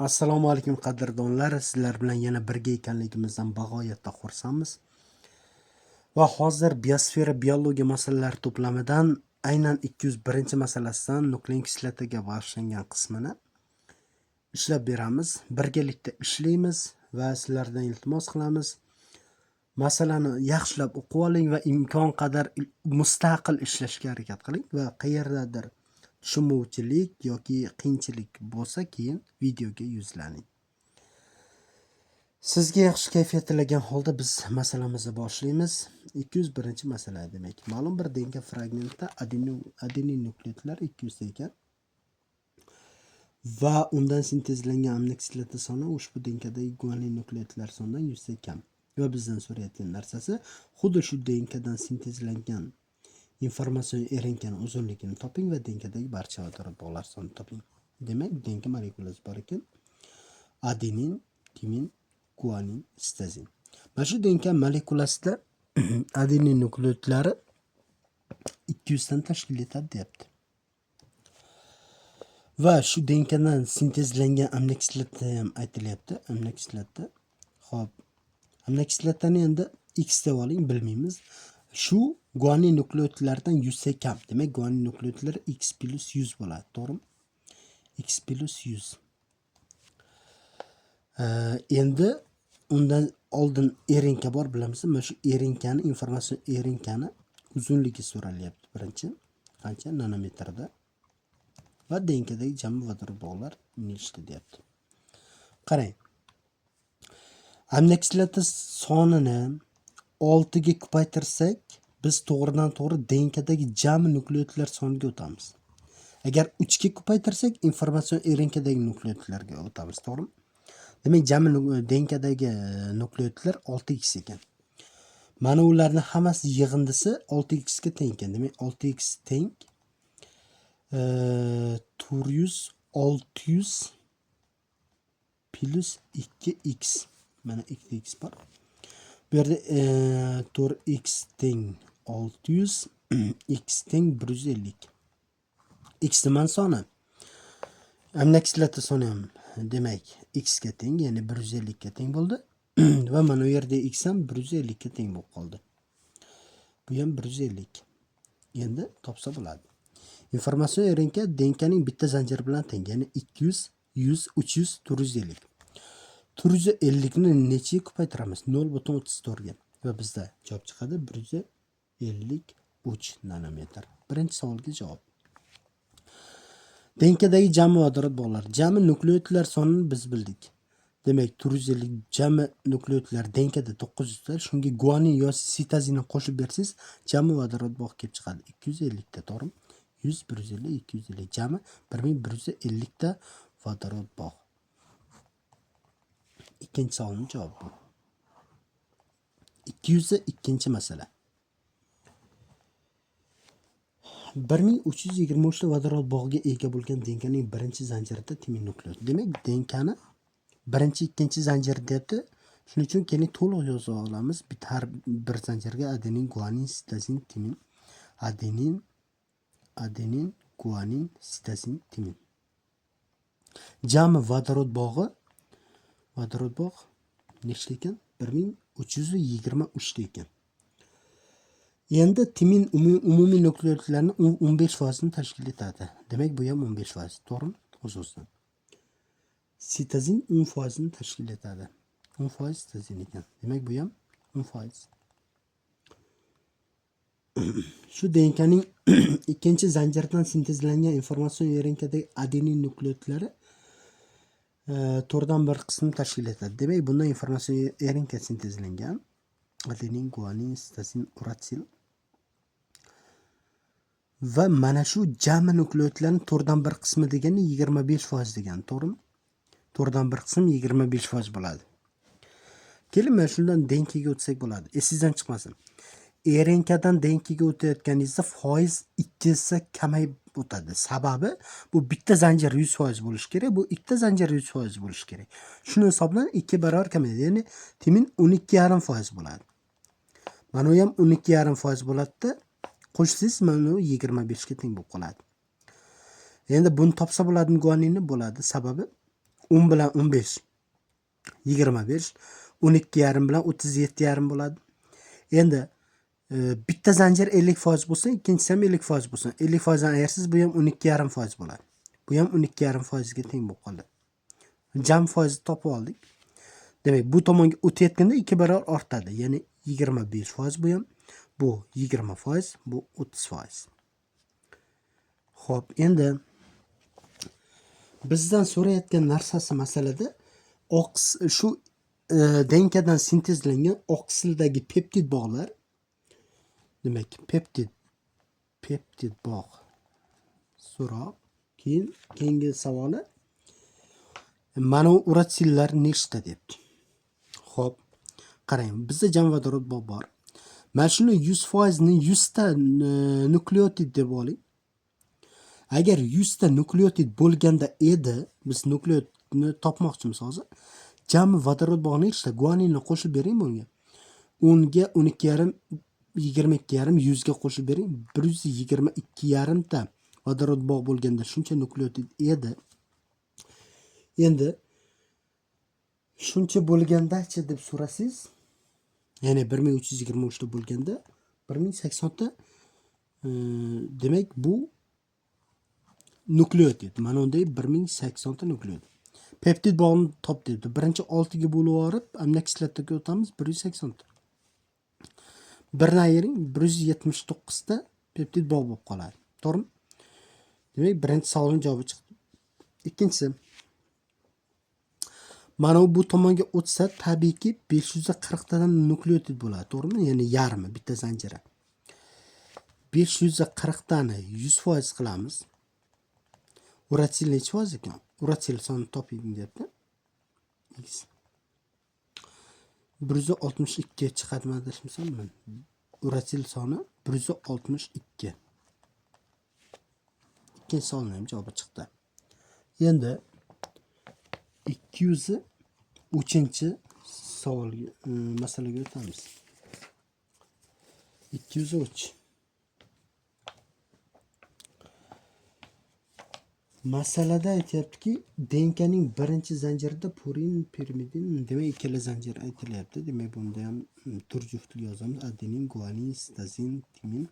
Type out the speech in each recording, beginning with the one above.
Assalomu alaykum qadrdonlar, sizlar bilan yana birga ekanligimizdan bag'oyatda xursandmiz. Va hozir biosfera biologiya masalalari to'plamidan aynan 201-masalasidan nuklein kislotaga bag'ishlangan qismini ishlab beramiz. Birgalikda ishlaymiz va sizlardan iltimos qilamiz. Masalani yaxshilab o'qib oling va imkon qadar mustaqil ishlashga harakat qiling va qayerdadir tushunmovchilik yoki qiyinchilik bo'lsa keyin videoga yuzlaning. Sizga yaxshi kayfiyat tilagan holda biz masalamizni boshlaymiz. 201-masala demak. Ma'lum bir DNK fragmentda adenin nukleotlar 200 ekan va undan sintezlangan aminokislota soni ushbu DNKdagi guanin nukleotlar sonidan 100 kam. Va bizdan so'rayotgan narsasi xuddi shu DNKdan sintezlangan informatsion RNKning uzunligini toping va DNKdagi barcha vodorod bog'lar sonini toping. Demak, DNK molekulasi bor ekan. Adenin, timin, guanin, sitozin. Mana shu DNK molekulasida adenin nukleotlari 200 dan tashkil etadi deyapti. Va shu DNKdan sintezlangan aminokislota ham aytilyapti. Aminokislota. Xo'p. Aminokislotani endi X deb oling, bilmaymiz. Shu guanin nukleotlardan 100 kam. Demak, guanin nukleotlari X plus 100 bo'ladi, to'g'rimi? X plus 100. Endi undan oldin RNK bor, bilamiz. Mana shu RNKni informatsion RNKni uzunligi so'ralyapti birinchi. Qancha? Nanometrda. Va DNKdagi jami vodorod bog'lar nechta deyapti. Qarang. Aminokislota sonini 6 ga ko'paytirsak, biz to'g'ridan-to'g'ri DNKdagi jami nukleotlar soniga o'tamiz. Agar 3 ga ko'paytirsak, informatsion RNKdagi nukleotlarga o'tamiz, to'g'rimi? Demak, jami DNKdagi nukleotlar 6x ekan. Mana ularning hammasi yig'indisi 6x ga teng ekan. Demak, 6x teng 400 600 plus 2x. Mana 2x bor. Bu yerda 4x teng 600, x teng 150. X nima soni? Aminokislota soni ham demak x ga teng, ya'ni 150 ga teng bo'ldi. Va mana bu yerda x ham 150 ga teng bo'lib qoldi. Bu ham 150. Endi topsa bo'ladi. Informatsion RNK DNKning bitta zanjiri bilan teng, ya'ni 200, 100, 300, 450. 450 ni nechiga ko'paytiramiz? 0.34 ga. Va bizda javob chiqadi 153 nanometr. Birinchi savolga javob. DNKdagi jami vodorod bog'lar. Jami nukleotlar sonini biz bildik. Demak, 450 jami nukleotlar DNKda 900 ta. Shunga guanin yoki sitozinni qo'shib bersangiz, jami vodorod bog' kelib chiqadi. 250 ta, to'g'rimi? 100, 150, 250 jami 1150 ta vodorod bog'. Ikkinchi savolning javobi bu. 202-masala. 1323 ta vodorod bog'iga ega bo'lgan DNKning birinchi zanjirida timin nukleot. Demak, DNKni birinchi, ikkinchi zanjir deyapti. Shuning uchun keling to'liq yozib olamiz. Har bir zanjirga adenin, guanin, sitozin, timin. Adenin, guanin, sitozin, timin. Jami vodorod bog'i nechta ekan? 1323 ta ekan. Endi timin umumiy nukleotlarning 15% ni tashkil etadi. Demak, bu ham 15%, to'g'rimi? O'z-o'zidan. Sitozin 10% ni tashkil etadi. 10% sitozin ekan. Demak, bu ham 10%. Shu DNKning ikkinchi zanjirdan sintezlangan informatsion RNKdagi adenin nukleotlari 4dan 1 qismini tashkil etadi. Demak, bundan informatsion RNK sintezlangan. Adenin, guanin, sitozin, uratsil. Va mana shu jami nukleotlarning 4dan 1 qismi degani 25% degani, to'g'rimi? 4dan 1 qism 25% bo'ladi. Keling, mana shundan DNKga o'tsak bo'ladi. Esingizdan chiqmasin. RNKdan DNKga o'tayotganingizda foiz 2 issa kamayib o'tadi. Sababi bu bitta zanjir 100% bo'lishi kerak, bu ikkita zanjir 100% bo'lishi kerak. Shuni hisoblan 2 barobar kamayadi. Ya'ni timin 12,5% bo'ladi. Mana bu ham 12,5% bo'ladi-da. Qo'shsangiz mana bu 25 ga teng bo'lib qoladi. Endi buni topsa bo'ladimi guaninni? Bo'ladi. Sababi 10 bilan 15 25, 12,5 bilan 37,5 bo'ladi. Endi bitta zanjir 50% bo'lsa, ikkinchisi ham 50% bo'lsin. 50% dan ayirsiz, bu ham 12,5% bo'ladi. Bu ham 12,5% ga teng bo'lib qoldi. Jam foizni topib oldik. Demak, bu tomonga o'tayotganda 2 barobar ortadi. Ya'ni 25% bu ham, bu 20%, bu 30%. Xo'p, endi bizdan so'rayotgan narsasi masalada shu denkadan sintezlangan oqsildagi peptid bog'lar. Demak, peptid bog' so'roq. Keyingi savoli mana uratsillar nechta debdi. Xo'p, qarang, bizda jam vodorod bor. Mana shuni 100% ni 100 ta nukleotid deb oling. Agar 100 ta nukleotid bo'lganda edi, biz nukleotidni topmoqchimiz hozir. Jami vodorod bog'i nechta? Guaninni qo'shib bering bunga. 10 ga 12,5, 22,5, 100 ga qo'shib bering. 122,5 ta vodorod bog' bo'lganda shuncha nukleotid edi. Endi shuncha bo'lganda-chi deb so'rasangiz, ya'ni 1323 ta bo'lganda 1080 ta demak bu nukleotid. Mana unday 1080 ta nukleotid. Peptid bog'ni top debdi. Birinchi 6 ga bo'lib olib, aminokislotaga o'tamiz 180 ta. Birni ayiring, 179 ta peptid bog' bo'lib qoladi. To'g'rimi? Demak, birinchi savolning javobi chiqdi. Ikkinchisi, mana bu tomonga o'tsa, tabiiyki 540 tadan nukleotid bo'ladi, to'g'rimi? Ya'ni yarmi bitta zanjira. 540 tani 100% qilamiz. Uratsil necha foiz ekan? Uratsil sonini toping deyapti. X 162 chiqadimi adashmasam? Uratsil soni 162. Ikkinchi savolning ham javobi chiqdi. Endi 203-chi savolga, masalaga o'tamiz. 203. Masalada aytyaptiki, denkaning birinchi zanjirida purin, pirimidin, demak ikkala zanjir aytilyapti. Demak, bunda ham tur juftlik yozamiz. Adenin, guanin, sitazin, timin.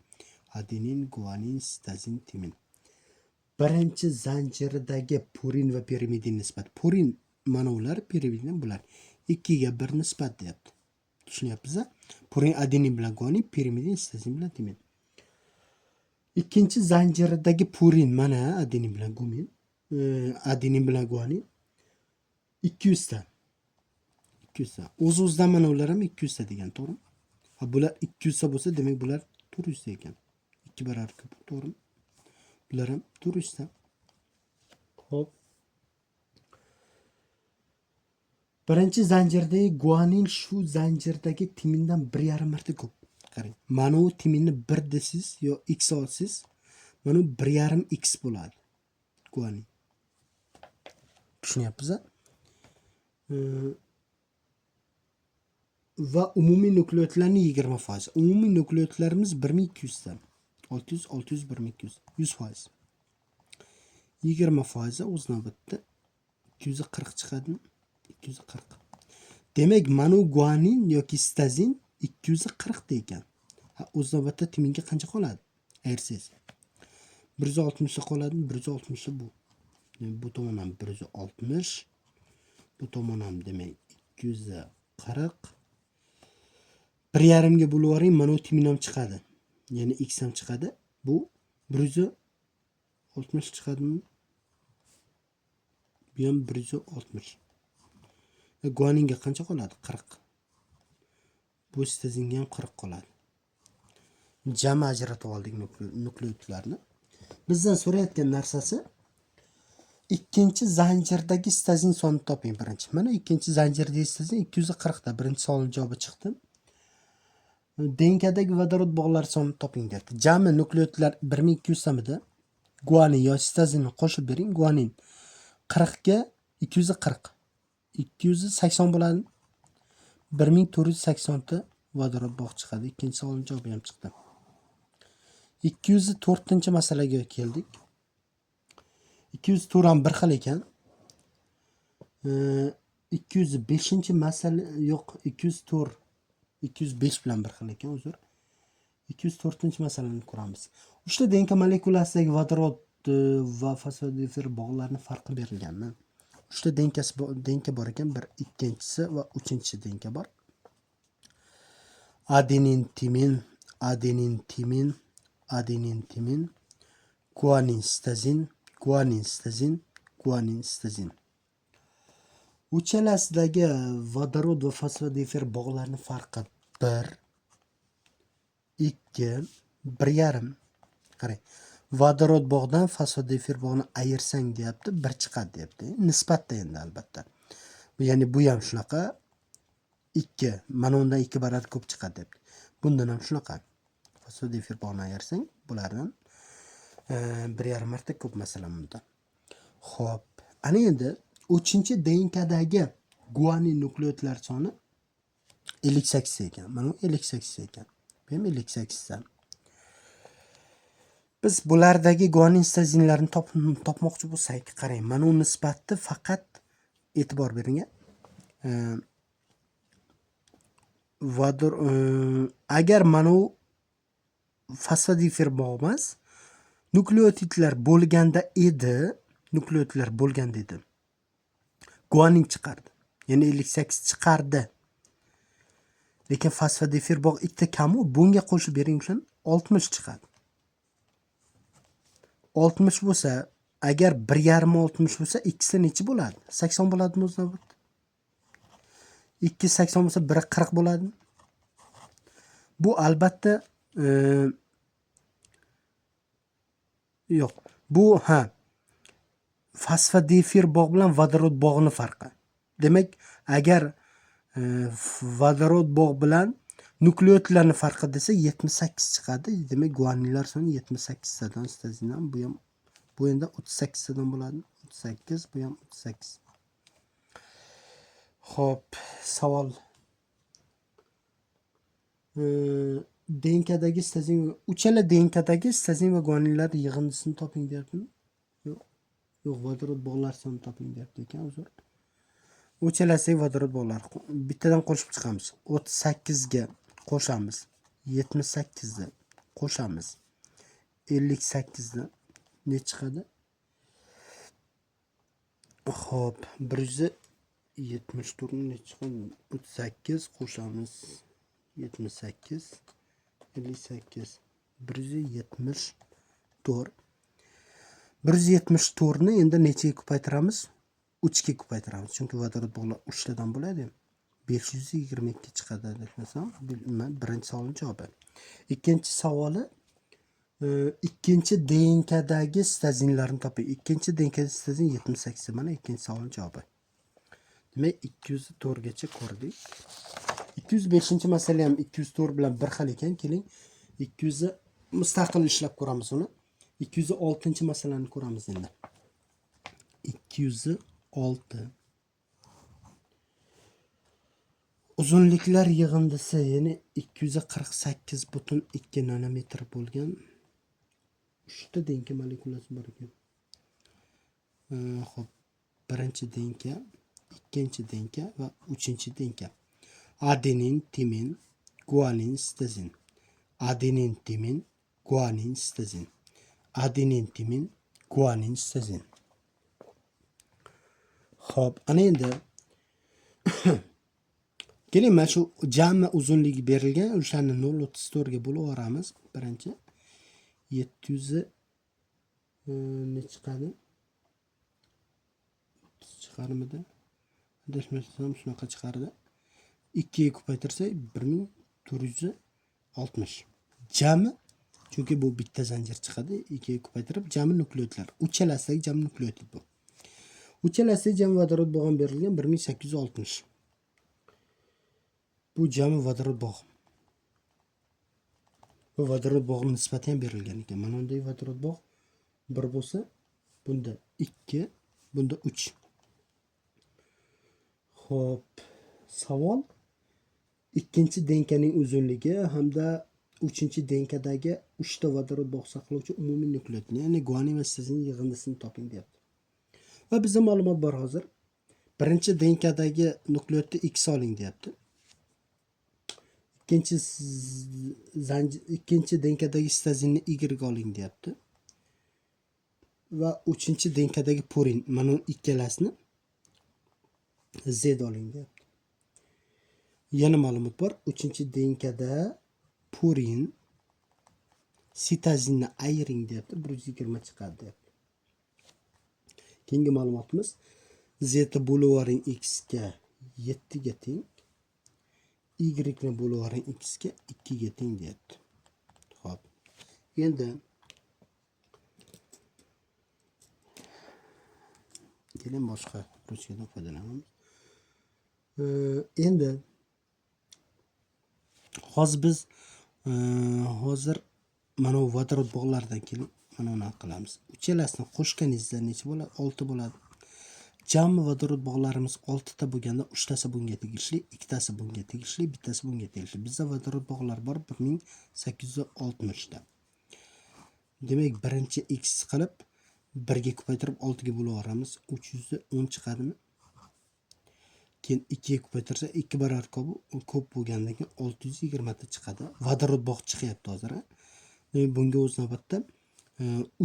Adenin, guanin, sitazin, timin. Birinchi zanjirdagi purin va pirimidin nisbat. Purin mana ular, pirimidin bular. 2 ga 1 nisbat deyapti. Tushunyapsiz-a? Purin adenin bilan guanin, pirimidin, sitazin bilan timin. Ikkinchi zanjirdagi purin mana adenin bilan gumin, adenin bilan guanin 200 ta. 200 ta. O'z-o'zidan mana ular ham 200 ta degan, to'g'rimi? Ha, bular 200 ta bo'lsa, demak bular 400 ta ekan. 2 barobar ko'p, to'g'rimi? Bular ham 400 ta. Xo'p. Birinchi zanjirdagi guanin shu zanjirdagi timindan 1,5 marta ko'p. Qarang, mana u timinni 1 desiz yo x olsiz, mana 1,5x bo'ladi. Guanin. Tushunyapsiz-a? Va umumiy nukleotidlarning 20%. Umumiy nukleotidlarimiz 1200 ta. 600, 600, 1200, 100%. 20% o'z navbatida 240 chiqadimi? 240. Demak, mana guanin yoki sitazin 240 ta ekan. Ha, o'z navbatda timinga qancha qoladi? Ayirsiz. 160 ta qoladimi? 160 ta bu. Bu tomon ham 160. Bu tomon ham demak 240. 1,5 ga bo'lib yuboring, mana u timin ham chiqadi. Ya'ni x ham chiqadi. Bu 160 chiqadimi? Bu ham 160. Guaninga qancha qoladi? 40. Bu sitazinga ham 40 qoladi. Jami ajratib oldik nukleotidlarni. Bizdan so'rayotgan narsasi ikkinchi zanjirdagi sitazin sonini toping birinchi. Mana ikkinchi zanjirdagi sitazin 240 ta. Birinchi savolning javobi chiqdi. Denkadagi vodorod bog'lari sonini toping deyapti. Jami nukleotidlar 1200 tamida. Guanin yoki sitazinni qo'shib bering. Guanin 40 ga 240. 280 bo'ladi. 1480 ta vodorod bog' chiqadi. Ikkinchi savolning javobi ham chiqdi. 204-masalaga keldik. 204 ham bir xil ekan. 205 masala yo'q 204 205 bilan bir xil ekan, uzr. 204 masalani ko'ramiz. Uchta DNK molekulasidagi vodorod va fosfodifir bog'larning farqi berilgan. Uchta DNK bor ekan, bir ikkinchisi va uchinchi DNK bor. Adenin, timin, adenin, timin, adenin, timin, guanin, sitazin, guanin, sitazin, guanin, sitazin. Uchalasidagi vodorod va fosfodifir bog'larning farqi 1, 2, 1,5. Qarang. Vodorod bog'dan fosfodifir bog'ni ayirsang deyapti, 1 chiqadi deyapti. Nisbatda endi albatta. Ya'ni bu ham shunaqa 2, mana undan 2 barobar ko'p chiqadi deyapti. Bundan ham shunaqa. Fosfodifir bog'ni ayirsang, bulardan 1,5 marta ko'p masalan bundan. Xo'p, ana endi 3-chi DNKdagi guanin nukleotlar soni 58 ekan. Mana 58 ekan. Bu ham 58 dan. Biz bulardagi guanin sitazinlarni topmoqchi bo'lsak, qarang, mana u nisbatni faqat e'tibor bering. Agar mana u fosfodifir bog' emas, nukleotidlar bo'lganda edi, guanin chiqardi. Ya'ni 58 chiqardi. Lekin fosfodifir bog' ikkita kamu, bunga qo'shib bering uchun 60 chiqadi. 60 bo'lsa, agar 1,5 60 bo'lsa, ikkisi necha bo'ladi? 80 bo'ladimi o'zi navbatda? 2 80 bo'lsa, 1 40 bo'ladi. Bu albatta yo'q. Bu fosfodifir bog' bilan vodorod bog'ning farqi. Demak, agar vodorod bog' bilan nukleotidlarning farqi desa 78 chiqadi. Demak, guaninlar soni 78 tadan, sitazindan bu endi 38 tadan bo'ladi. 38, bu ham 38. Xo'p, savol. DNKdagi sitazin, uchala DNKdagi sitazin va guaninlar yig'indisini toping deyaptimi? Yo'q, vodorod bog'lar sonini toping deyapti ekan, uzr. Uchalasi vodorod bog'lar. Bittadan qo'shib chiqamiz. 38 ga qo'shamiz. 78 ni qo'shamiz. 58 ni ne chiqadi? Xo'p, 174 ni ne chiqadi? 38 qo'shamiz. 78 58 174. 174 ni endi nechaga ko'paytiramiz? 3 ga ko'paytiramiz. Chunki vodorod bog'lar 3 tadan bo'ladi. 522 chiqadi desam, birinchi savolning javobi. Ikkinchi savoli, ikkinchi DNKdagi sitazinlarni toping. Ikkinchi DNKdagi sitazin 78. Mana ikkinchi savolning javobi. Demak, 204 gacha ko'rdik. 205-masala ham 204 bilan bir xil ekan. Keling, 200 mustaqil ishlab ko'ramiz uni. 206-masalani ko'ramiz endi. 206 uzunliklar yig'indisi, ya'ni 248,2 nanometr bo'lgan 3 ta DNK molekulasi bor ekan. Xo'p, birinchi DNK, ikkinchi DNK va uchinchi DNK. Adenin, timin, guanin, sitazin. Adenin, timin, guanin, sitazin. Adenin, timin, guanin, sitazin. Xo'p, ana endi keling, mana shu jami uzunligi berilgan, o'shani 0.34 ga bo'lib yuboramiz. Birinchi 700 ne chiqadi? Chiqarmidi? Adashmasam shunaqa chiqardi. 2 ga ko'paytirsak 1460. Jami, chunki bu bitta zanjir chiqadi, 2 ga ko'paytirib jami nukleotidlar. Uchalasidagi jami nukleotid bu. Uchalasiga jami vodorod bog'i berilgan 1860. Bu jami vodorod bog'. Bu vodorod bog'i nisbati ham berilgan ekan. Mana bunday vodorod bog' 1 bo'lsa, bunda 2, bunda 3. Xo'p, savol, ikkinchi DNKning uzunligi hamda 3-chi DNKdagi 3 ta vodorod bog' saqlovchi umumiy nukleotid, ya'ni guanin va sitazin yig'indisini toping deyapti. Va bizda ma'lumot bor hozir. Birinchi DNKdagi nukleotni X oling deyapti. Ikkinchi DNKdagi sitazinni Y oling deyapti. Va uchinchi DNKdagi purin, mana ikkalasini Z oling deyapti. Yana ma'lumot bor. Uchinchi DNKda purin sitazinni ayring deyapti. 120 chiqadi deyapti. Keyingi ma'lumotimiz Z bo'laverin X ga 7 ga teng. Y ni bo'laverin X ga 2 ga teng deyapti. Xo'p. Endi keling boshqa ruchkadan foydalanamiz. Endi hozir mana bu vodorod bog'laridan keling, mana buni qilamiz. Uchalasini qo'shganingizda necha bo'ladi? 6 bo'ladi. Jami vodorod bog'larimiz 6 ta bo'lganda 3 tasi bunga tegishli, 2 tasi bunga tegishli, bittasi bunga tegishli. Bizda vodorod bog'lar bor 1860 ta. Demak, birinchi x qilib 1 ga ko'paytirib 6 ga bo'laveramiz. 310 chiqadimi? Keyin 2 ga ko'paytirsa 2 barobar ko'p bo'lgandan keyin 620 ta chiqadi. Vodorod bog' chiqyapti hozir. Bunga o'z navbatda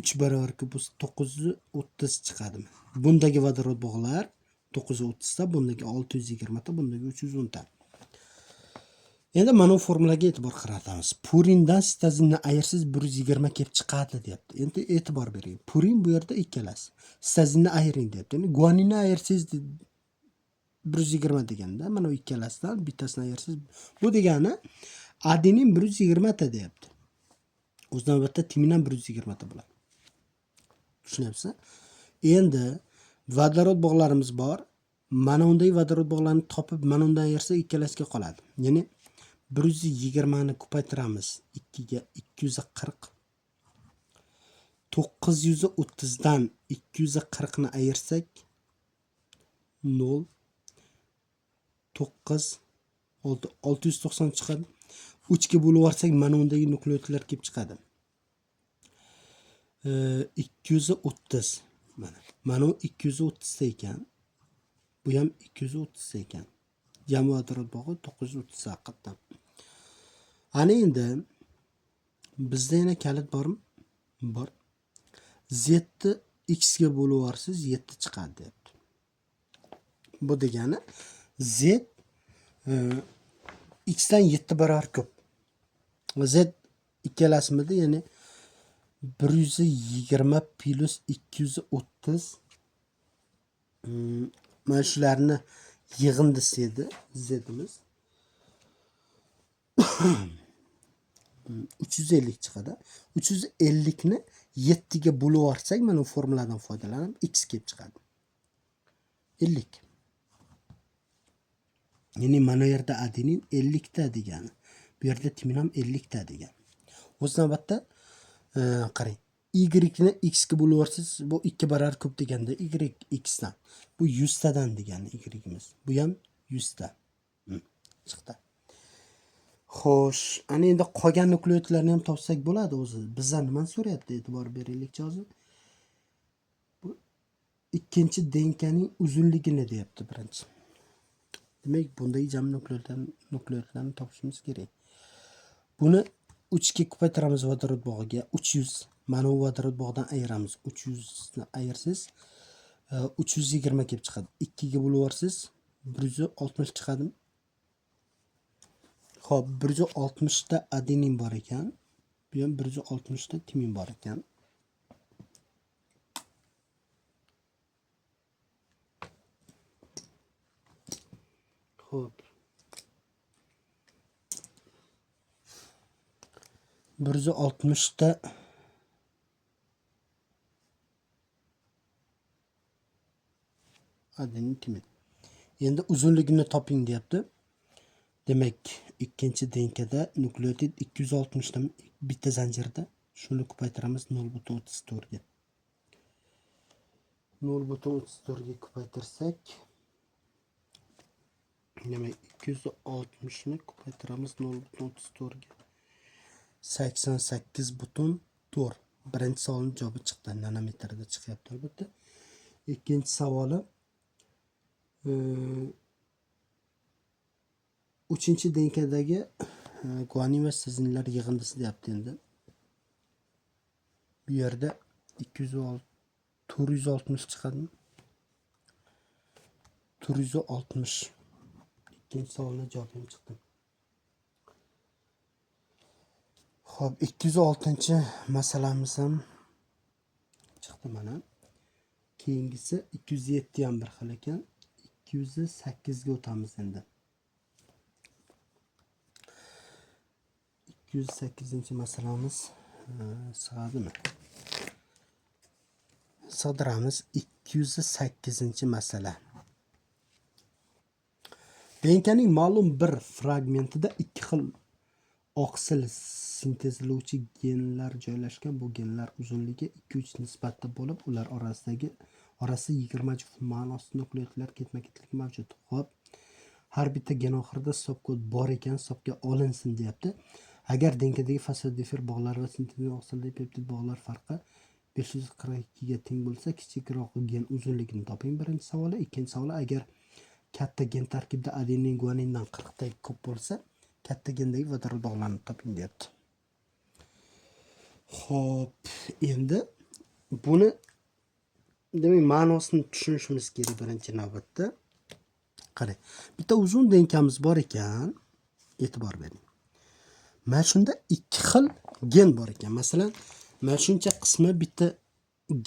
3 barobar ko'p bo'lsa 930 chiqadimi? Bundagi vodorod bog'lar 930 ta, bundagi 620 ta, bundagi 310 ta. Endi mana bu formulaga e'tibor qaratamiz. Purindan sitazinni ayirsiz 120 kelib chiqadi deyapti. Endi e'tibor bering. Purin bu yerda ikkalasi. Sitazinni ayiring deyapti. Ya'ni guaninni ayirsiz 120 deganda, mana bu ikkalasidan bittasini ayirsiz. Bu degani adenin 120 ta deyapti. O'z navbatda timin ham 120 ta bo'ladi. Tushunyapsizmi? Endi vodorod bog'larimiz bor. Mana undagi vodorod bog'larni topib, mana undan ayirsa ikkalasiga qoladi. Ya'ni 120 ni ko'paytiramiz 2 ga 240. 930 dan 240 ni ayirsak 0 9 690 chiqadi. 3 ga bo'lib olsak mana undagi nukleotlar kelib chiqadi. 230 mana u 230 ta ekan. Bu ham 230 ta ekan. Jami vodorod bog'i 930 haqiqatan. Ana endi bizda yana kalit bormi? Bor. Z ni x ga bo'lib olsangiz 7 chiqadi deyapti. Bu degani Z x dan 7 barobar ko'p. Z ikkalasimizda ya'ni 120 plus 230 mana shularni yig'indisi edi Z'imiz. 350 chiqadi. 350 ni 7 ga bo'lib olsak, mana bu formuladan foydalanib x kelib chiqadi. 50. Ya'ni mana yerda adenin 50 ta degani. Bu yerda timin ham 50 ta degani. O'z navbatda qarang. Y ni x ga bo'lib olsangiz, bu 2 barobar ko'p deganda y x dan. Bu 100 tadan degani y'imiz. Bu ham 100 ta. Chiqdi. Xo'sh, ana endi qolgan nukleotlarni ham topsak bo'ladi o'zi. Bizdan nima so'rayapti? E'tibor beraylik hozir. Bu ikkinchi DNKning uzunligini deyapti birinchi. Demak, bundagi jami nukleotlarni topishimiz kerak. Buni 3 ga ko'paytiramiz vodorod bog'iga 300. Mana bu vodorod bog'dan ayiramiz. 300 ni ayirsiz 320 kelib chiqadi. 2 ga bo'lib olsangiz 160 chiqadimi? Xo'p, 160 ta adenin bor ekan. Bu ham 160 ta timin bor ekan. Xo'p. 160 ta adenin timin. Endi uzunligini toping deyapti. Demak, ikkinchi DNKda nukleotid 260 ta bitta zanjirda. Shuni ko'paytiramiz 0.34 ga. 0.34 ga ko'paytirsak, demak 260 ni ko'paytiramiz 0.34 ga. 88.4. Birinchi savolning javobi chiqdi. Nanometrda chiqyapti albatta. Ikkinchi savoli Uchinchi denkadagi guanin va sizinlar yig'indisi deyapti endi. Bu yerda 460 chiqadimi? 460. Ikkinchi savolni javobim chiqdi. Xo'p, 206-masalamiz ham chiqdi mana. Keyingisi 207 ham bir xil ekan. 208 ga o'tamiz endi. 208-masalamiz sig'adimi? Sig'diramiz. 208-masala. Denkaning ma'lum bir fragmentida ikki xil oqsil sintezlovchi genlar joylashgan. Bu genlar uzunligi 2-3 nisbatda bo'lib, ular orasi 20 juft ma'nosida nukleotidlar ketma-ketligi mavjud. Xo'p, har bitta gen oxirida stop kod bor ekan, stopga olinsin deyapti. Agar denkadagi fosfodifir bog'lar va sintezli oqsildagi peptid bog'lar farqi 542 ga teng bo'lsa, kichikroq gen uzunligini toping. Birinchi savoli. Ikkinchi savol, agar katta gen tarkibida adenin guanindan 40 ta ko'p bo'lsa, katta gendagi vodorod bog'larini toping deyapti. Xo'p, endi buni demak ma'nosini tushunishimiz kerak birinchi navbatda. Qarang, bitta uzun denkamiz bor ekan, e'tibor bering. Mana shunda ikki xil gen bor ekan. Masalan, mana shuncha qismi bitta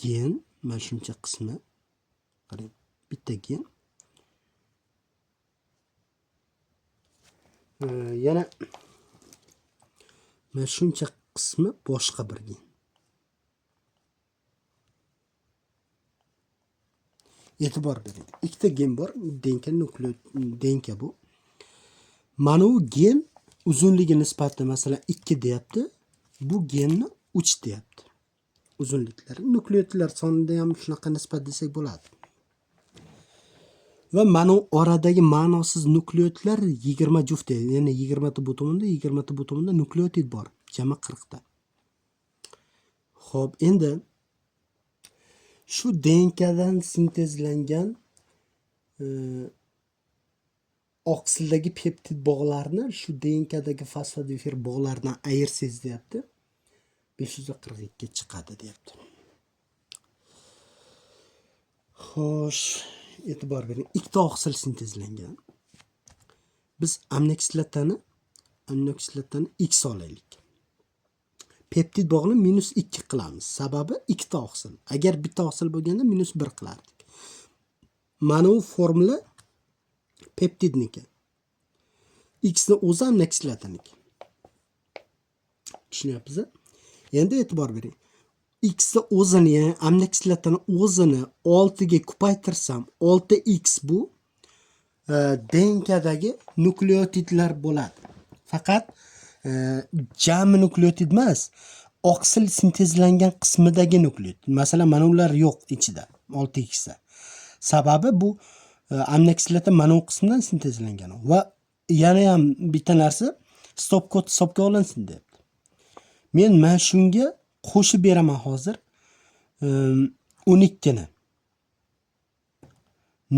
gen, mana shuncha qismi. Qarang, bitta gen. Yana mana shuncha qismi boshqa bir gen. E'tibor bering. Ikkita gen bor, denka denka bu. Mana bu gen uzunligi nisbati masalan 2 deyapti. Bu genni 3 deyapti. Uzunliklari nukleotidlar sonida ham shunaqa nisbat desak bo'ladi. Va mana oradagi ma'nosiz nukleotidlar 20 juft, ya'ni 20 ta butomunda nukleotid bor. Jami 40 ta. Xo'p, endi shu DNKdan sintezlangan oqsildagi peptid bog'larni shu DNKdagi fosfodifir bog'lardan ayirsangiz deyapti. 542 chiqadi deyapti. Xo'sh, e'tibor bering. Ikkita oqsil sintezlangan. Biz aminokislotani X olaylik. Peptid bog'ni -2 qilamiz. Sababi ikkita oqsil. Agar bitta oqsil bo'lganda -1 qilardik. Mana bu formula peptidniki. X ni o'zi aminokislotniki. Tushunyapsiz? Endi e'tibor bering. X ni o'zini, ya'ni aminokislotani o'zini 6 ga ko'paytirsam, 6x bu DNKdagi nukleotidlar bo'ladi. Faqat jami nukleotid emas, oqsil sintezlangan qismidagi nukleotid. Masalan, mana ular yo'q ichida, 6x da. Sababi bu aminokislota mana bu qismdan sintezlangan va yana ham bitta narsa, stop kod hisobga olinsin deyapti. Men mana shunga qo'shib beraman hozir 12 ni.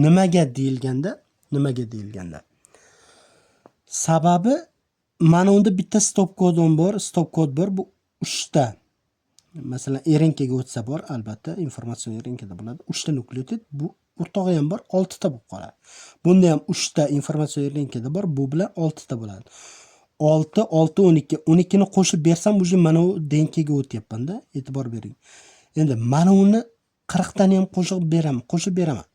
Nimaga deyilganda? Sababi mana unda bitta stop kod bor, bu 3 ta. Masalan, RNKga o'tsa bor, albatta, informatsion RNKda bo'ladi. 3 ta nukleotid, bu o'rtog'i ham bor, 6 ta bo'lib qoladi. Bunda ham 3 ta informatsion RNKda bor, bu bilan 6 ta bo'ladi. 6, 12. 12 ni qo'shib bersam, uje mana bu DNKga o'tyapman-da, e'tibor bering. Endi mana uni 40 tani ham qo'shib beraman.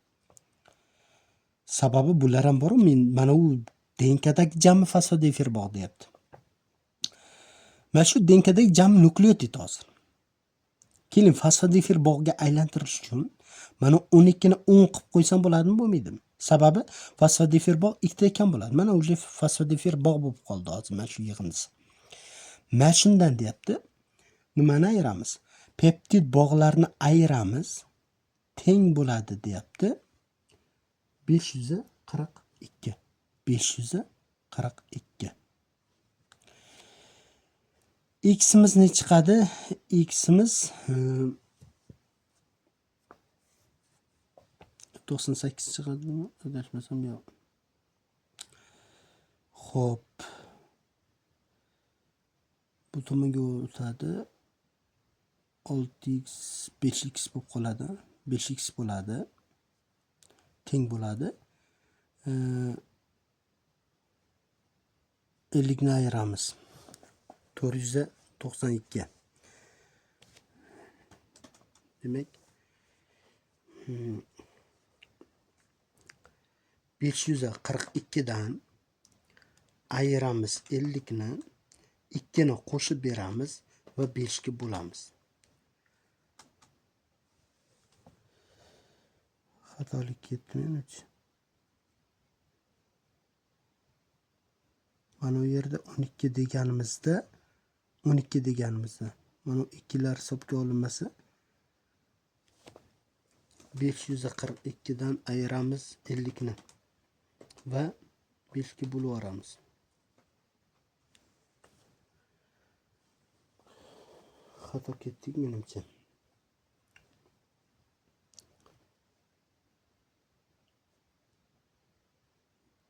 Sababi bular ham bor, men mana bu DNKdagi jami fosfodifir bog' deyapti. Mana shu DNKdagi jami nukleotid hozir. Keling, fosfodifir bog'ga aylantirish uchun mana 12 ni 10 qilib qo'ysam bo'ladimi, bo'lmaydimi? Sababi fosfodifir bog' ikkita ekan bo'ladi. Mana uje fosfodifir bog' bo'lib qoldi hozir mana shu yig'indisi. Mana shundan deyapti. Nimani ayiramiz? Peptid bog'larni ayiramiz. Teng bo'ladi deyapti. 542. 542. X'imiz ne chiqadi? X'imiz 98 chiqadimi? Adashmasam yo'q. Xo'p. Bu tomonga o'tadi. 6x 5x bo'lib qoladi. 5x bo'ladi. Teng bo'ladi. 50 ni ayiramiz. 492. Demek 542 dan ayiramiz 50 ni, 2 ni qo'shib beramiz va 5 ga bo'lamiz. Xatolik ketdi. Mana bu yerda 12 deganimizda mana 2 lar hisobga olinmasa 542 dan ayiramiz 50 ni va 5 ga bo'lib yuboramiz. Xato ketdik menimcha.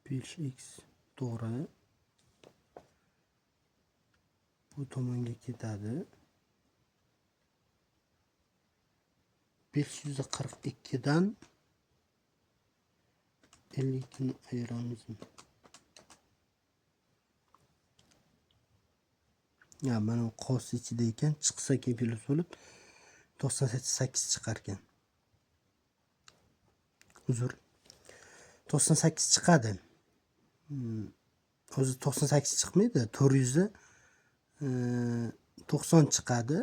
x to'g'ri. Bu tomonga ketadi. 542 dan 50 ni ayiramiz. Ya mana qos ichida ekan, chiqsa kepilib bo'lib 98 chiqar ekan. Uzr. 98 chiqadi. O'zi 98 chiqmaydi, 490 chiqadi.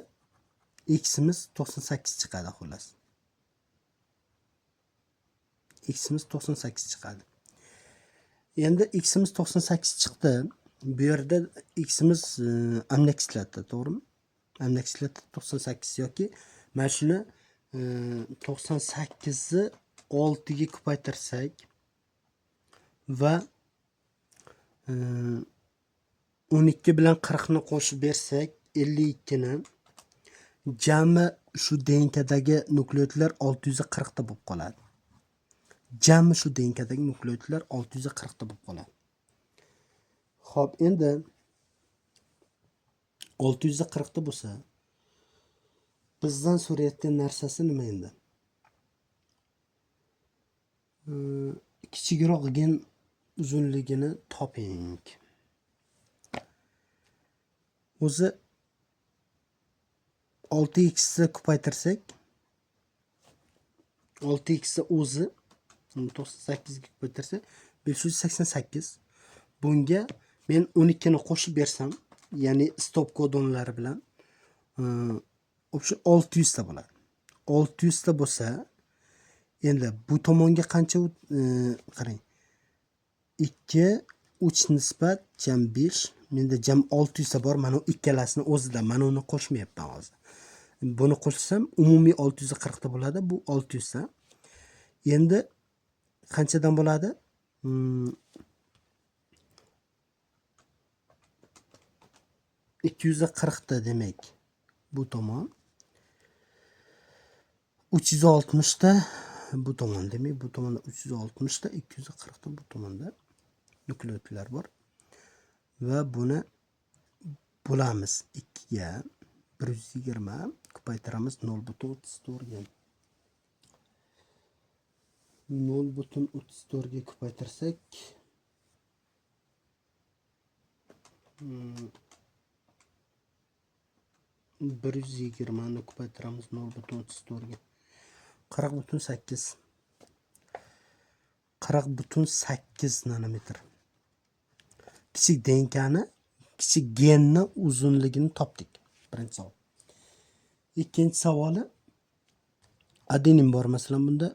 X'imiz 98 chiqadi xolos. X'imiz 98 chiqadi. Endi X'imiz 98 chiqdi. Bu yerda X'imiz amino kislota, to'g'rimi? Amino kislota 98 yoki mana shuni 98 ni 6 ga ko'paytirsak va 12 bilan 40 ni qo'shib bersak 52 ni jami shu DNKdagi nukleotlar 640 ta bo'lib qoladi. Jami shu DNKdagi nukleotlar 640 ta bo'lib qoladi. Xo'p, endi 640 ta bo'lsa, bizdan so'rayotgan narsasi nima endi? Kichikroq gen uzunligini toping. O'zi 6x ni ko'paytirsak, 6x ni o'zi 98 ga ko'paytirsak 588. Bunga men 12 ni qo'shib bersam, ya'ni stop kodonlari bilan o'sha 600 ta bo'ladi. 600 ta bo'lsa, endi bu tomonga qancha qarang. 2 3 nisbat jam 5. Menda jam 600 ta bor. Mana bu ikkalasini o'zida. Mana uni qo'shmayapman hozir. Buni qo'shsam umumiy 640 ta bo'ladi. Bu 600 ta. Endi qanchadan bo'ladi? 240 ta demak. Bu tomon. 360 ta bu tomon, demak bu tomonda 360 ta, 240 ta bu tomonda nukleotlar bor. Va buni bo'lamiz 2 ga 120 ko'paytiramiz 0.34 ga. 0.34 ga ko'paytirsak 120 ni ko'paytiramiz 0.34 ga. 40.8. 40.8 nanometr. Kichik DNKni, kichik genni uzunligini topdik. Birinchi savol. Ikkinchi savoli, adenin bor masalan bunda.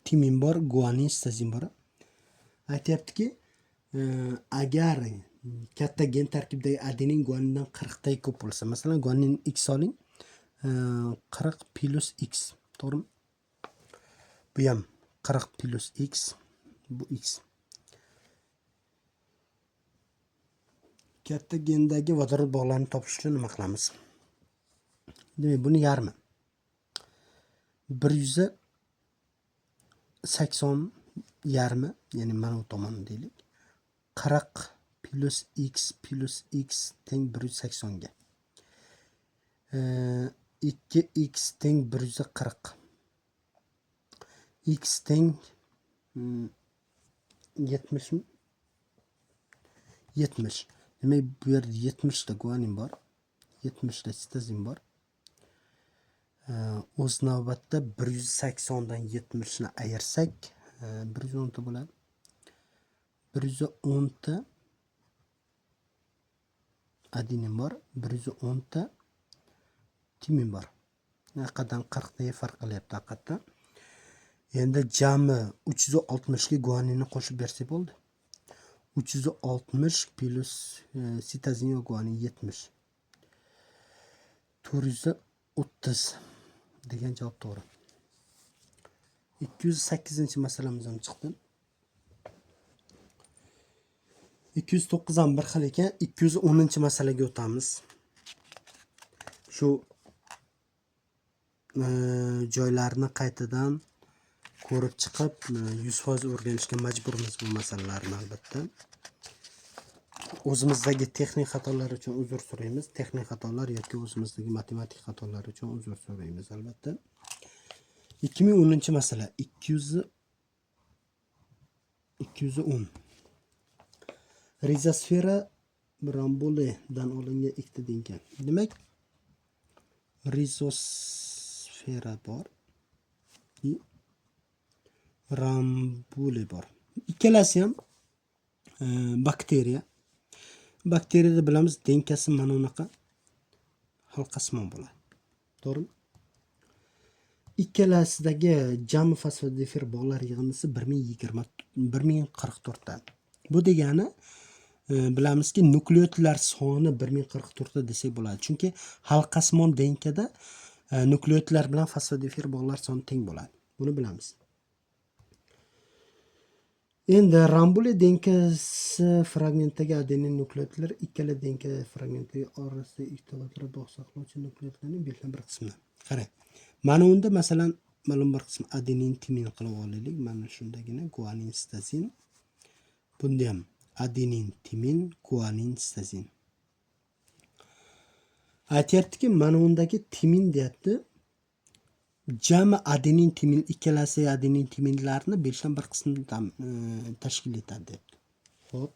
Timin bor, guanin, sitozin bor. Aytayaptiki, agar katta gen tarkibidagi adenin guanindan 40 ta ko'p bo'lsa, masalan guanin X oling, 40 plus X, to'g'rimi? Bu ham 40 plus X, bu X. Katta gendagi vodorod bog'larini topish uchun nima qilamiz? Demak, buni yarmi. 180 yarmi, ya'ni mana bu tomon deylik. 40 plus x teng 180 ga. 2x teng 140. X teng 70 mi? 70. Demek bu yerde 70 da guanin var. 70 da sitazin var. O'z navbatda 180 dan 70 ni ayirsak, 110 ta bo'ladi. 110 ta adenin var. 110 ta timin var. Haqiqatan 40 taga farq qilyapti haqiqatan. Endi jami 360 ga guaninni qo'shib bersak bo'ldi. 360 plus sitazin va guanin 70. 430 degan javob to'g'ri. 208-masalamiz ham chiqdi. 209 ham bir xil ekan. 210-masalaga o'tamiz. Shu joylarni qaytadan ko'rib chiqib 100% o'rganishga majburmiz bu masalalarni albatta. O'zimizdagi texnik xatolar uchun uzr so'raymiz. Texnik xatolar yoki o'zimizdagi matematik xatolar uchun uzr so'raymiz albatta. 2010-masala 210. Rizosfera rambuledan olingan ikkita denka. Demak, rizosfera bor. Rambule bor. Ikkalasi ham bakteriya. Bakteriyada bilamiz denkasi mana bunaqa halqasimon bo'ladi. To'g'rimi? Ikkalasidagi jami fosfodifir bog'lar yig'indisi 1044 ta. Bu degani bilamizki nukleotlar soni 1044 ta desak bo'ladi. Chunki halqasimon denkada nukleotlar bilan fosfodifir bog'lar soni teng bo'ladi. Buni bilamiz. Endi rambule denkasi fragmentdagi adenin nukleotlar ikkala denka fragmentiga orasida irtibotli bog' saqlovchi nukleotlarning belgilangan bir qismi. Qarang. Mana unda masalan ma'lum bir qism adenin timin qilib olaylik. Mana shundagina guanin sitazin. Bunda ham adenin timin guanin sitazin. Aytyaptiki mana undagi timin deyapti. Jami adenin timin ikkalasi adenin timinlarni belgilangan bir qismini tashkil etadi deyapti. Xo'p.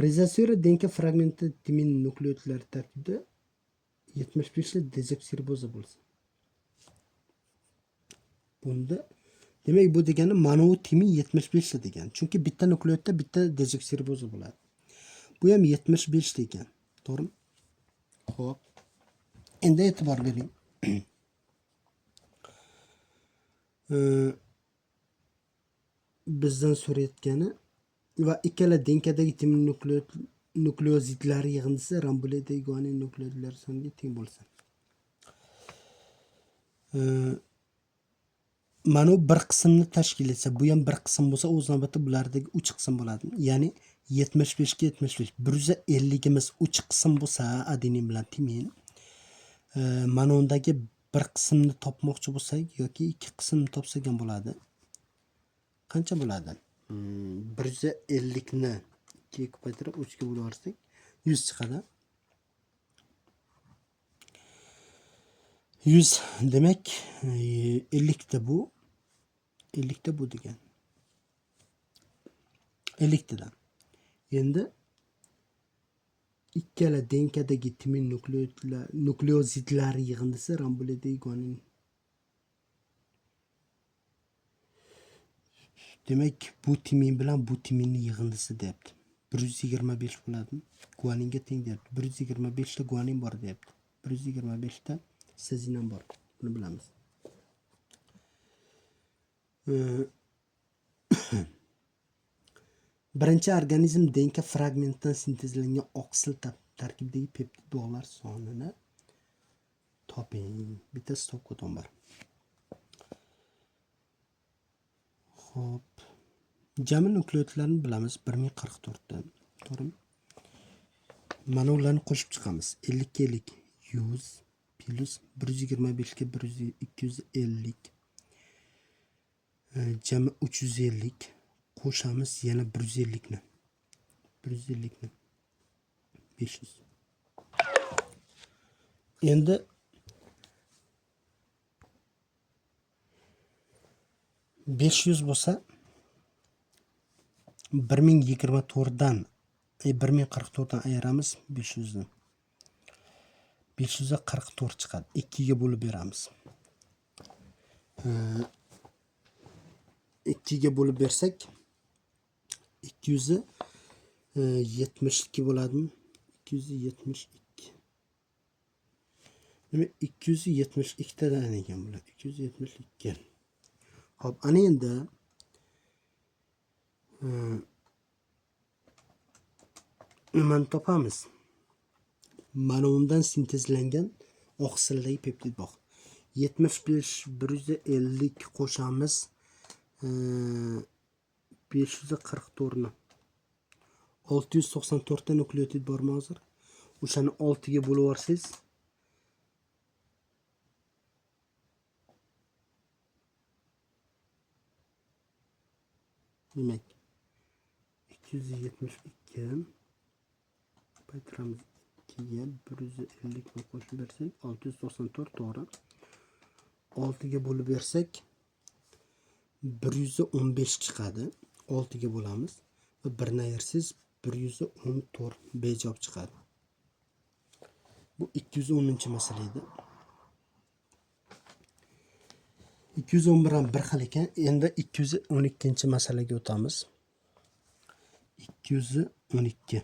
Rizosfera denka fragmenti timin nukleotlari tarkibida 75 ta dezoksiriboza bo'lsa. Bunda demak bu degani mana bu timin 75 ta degan. Chunki bitta nukleotda bitta dezoksiriboza bo'ladi. Bu ham 75 ta ekan. To'g'rimi? Xo'p. Endi e'tibor bering. Bizdan so'rayotgani va ikkala denkadagi timin nukleozidlari yig'indisi rambuledagi guanin nukleozidlari soniga teng bo'lsa. Mana bu bir qismni tashkil etsa, bu ham bir qism bo'lsa, o'z navbatida bulardagi 3 qism bo'ladi. Ya'ni 75 ga 75. 150 gimiz 3 qism bo'lsa, adenin bilan timin. Mana undagi bir qismni topmoqchi bo'lsak yoki ikki qismni topsak ham bo'ladi. Qancha bo'ladi? 150 ni 2 ga ko'paytirib 3 ga bo'lib yuborsak 100 chiqadi. 100 demak 50 ta bu 50 ta bu degan. 50 tadan. Endi ikkala denkadagi timin nukleozidlari yig'indisi rambuledagi guanin. Demak, bu timin bilan bu timinning yig'indisi deyapti. 125 bo'ladi. Guaninga teng deyapti. 125 ta guanin bor deyapti. 125 ta sitazin ham bor. Buni bilamiz. Birinchi organizm denka fragmentdan sintezlangan oqsil tarkibidagi peptid bog'lar sonini toping. Bitta stop kodon bor. Xo'p. Jami nukleotlarni bilamiz 1044 ta. To'g'rimi? Mana ularni qo'shib chiqamiz. 50 ga 50 100 plus 125 ga 250 jami 350 qo'shamiz yana 150 ni 500. Endi 500 bo'lsa 1024 dan 1044 dan ayiramiz 500 ni. 500 ga 44 chiqadi. 2 ga bo'lib beramiz. 2 ga bo'lib bersak 272 bo'ladimi? 272. Demak 272 tadan ekan bular. 272. Xo'p, ana endi nimani topamiz? Mana undan sintezlangan oqsildagi peptid bor. 75 150 qo'shamiz 544 ni. 694 ta nukleotid bormi hozir? O'shani 6 ga bo'lib yorsangiz demak 272 qaytaramiz 2 ga 150 ni qo'shib bersak 694 to'g'ri. 6 ga bo'lib bersak 115 chiqadi. 6 ga bo'lamiz va 1 ni ayirsangiz 114 bejavob chiqadi. Bu 210-masala edi. 211 ham bir xil ekan. Endi 212-masalaga o'tamiz. 212.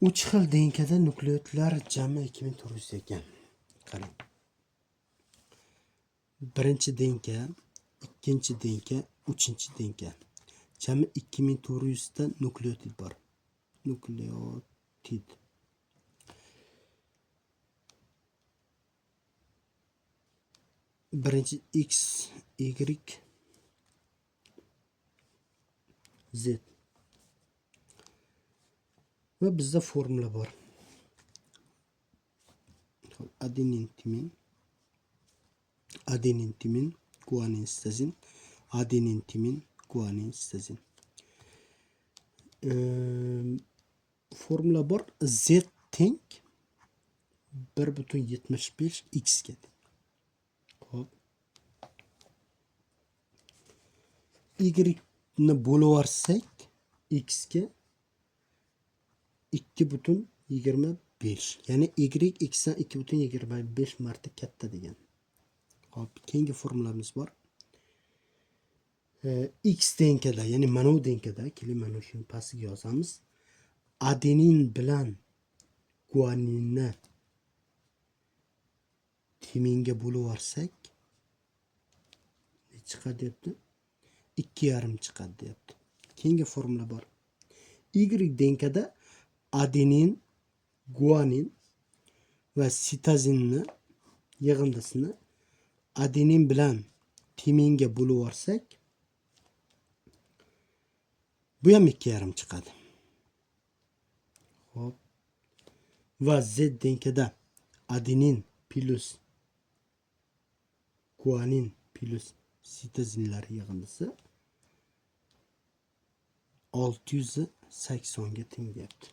3 xil denkada nukleotlar jami 2400 ekan. Qarang. Birinchi denka, ikkinchi denka, uchinchi denka. Jami 2400 ta nukleotid bor. Nukleotid. Birinchi X, Y, Z. Va bizda formula bor. Adenin, timin, guanin, sitozin, adenin, timin, guanin, sitozin. Formula bor. Z teng 1,75 X ga. Hop. Y ni bo'lib yorsak X ga 2,25. Ya'ni Y Xdan 2,25 marta katta degan. Hop, keyingi formulamiz bor. X denkada, ya'ni mana bu denkada, keling mana shuni pastiga yozamiz. Adenin bilan guaninni timinga bo'lib yorsak ne chiqadi deyapti? 2,5 chiqadi deyapti. Keyingi formula bor. Y denkada adenin, guanin va sitozinni yig'indisini adenin bilan timinga bo'lib yorsak bu ham 2,5 chiqadi. Hop. Va Z denkada adenin plus guanin plus sitozinlar yig'indisi 680 ga teng deyapti.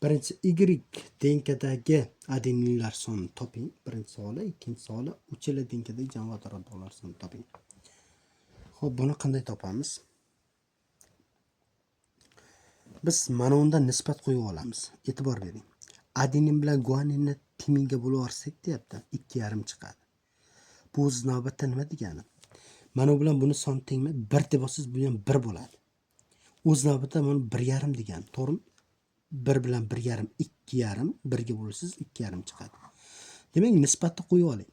Birinchi Y denkadagi adeninlar sonini toping. Birinchi savol, ikkinchi savol uchala denkadagi jamoat a'zolari sonini toping. Xo'p, buni qanday topamiz? Biz mana undan nisbat qo'yib olamiz. E'tibor bering. Adenin bilan guaninni timinga bo'lib yorsak deyapti, 2,5 chiqadi. Bu o'z navbatda nima degani? Mana bu bilan buni son tengmi? 1 deb olsangiz bu ham 1 bo'ladi. O'z navbatda buni 1,5 degani, to'g'rimi? 1 bilan 1,5, 2,5, 1 ga bo'lsangiz 2,5 chiqadi. Demak, nisbatni qo'yib oling.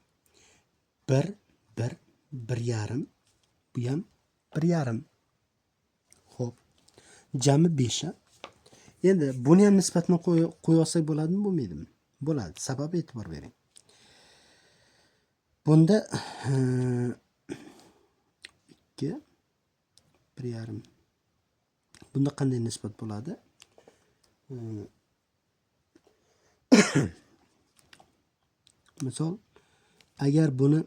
1, 1, 1,5, bu ham 1,5. Xo'p. Jami 5. Endi buni ham nisbatni qo'yib olsak bo'ladimi, bo'lmaydimi? Bo'ladi. Sababi e'tibor bering. Bunda 2, 1,5. Bunda qanday nisbat bo'ladi? Misol, agar buni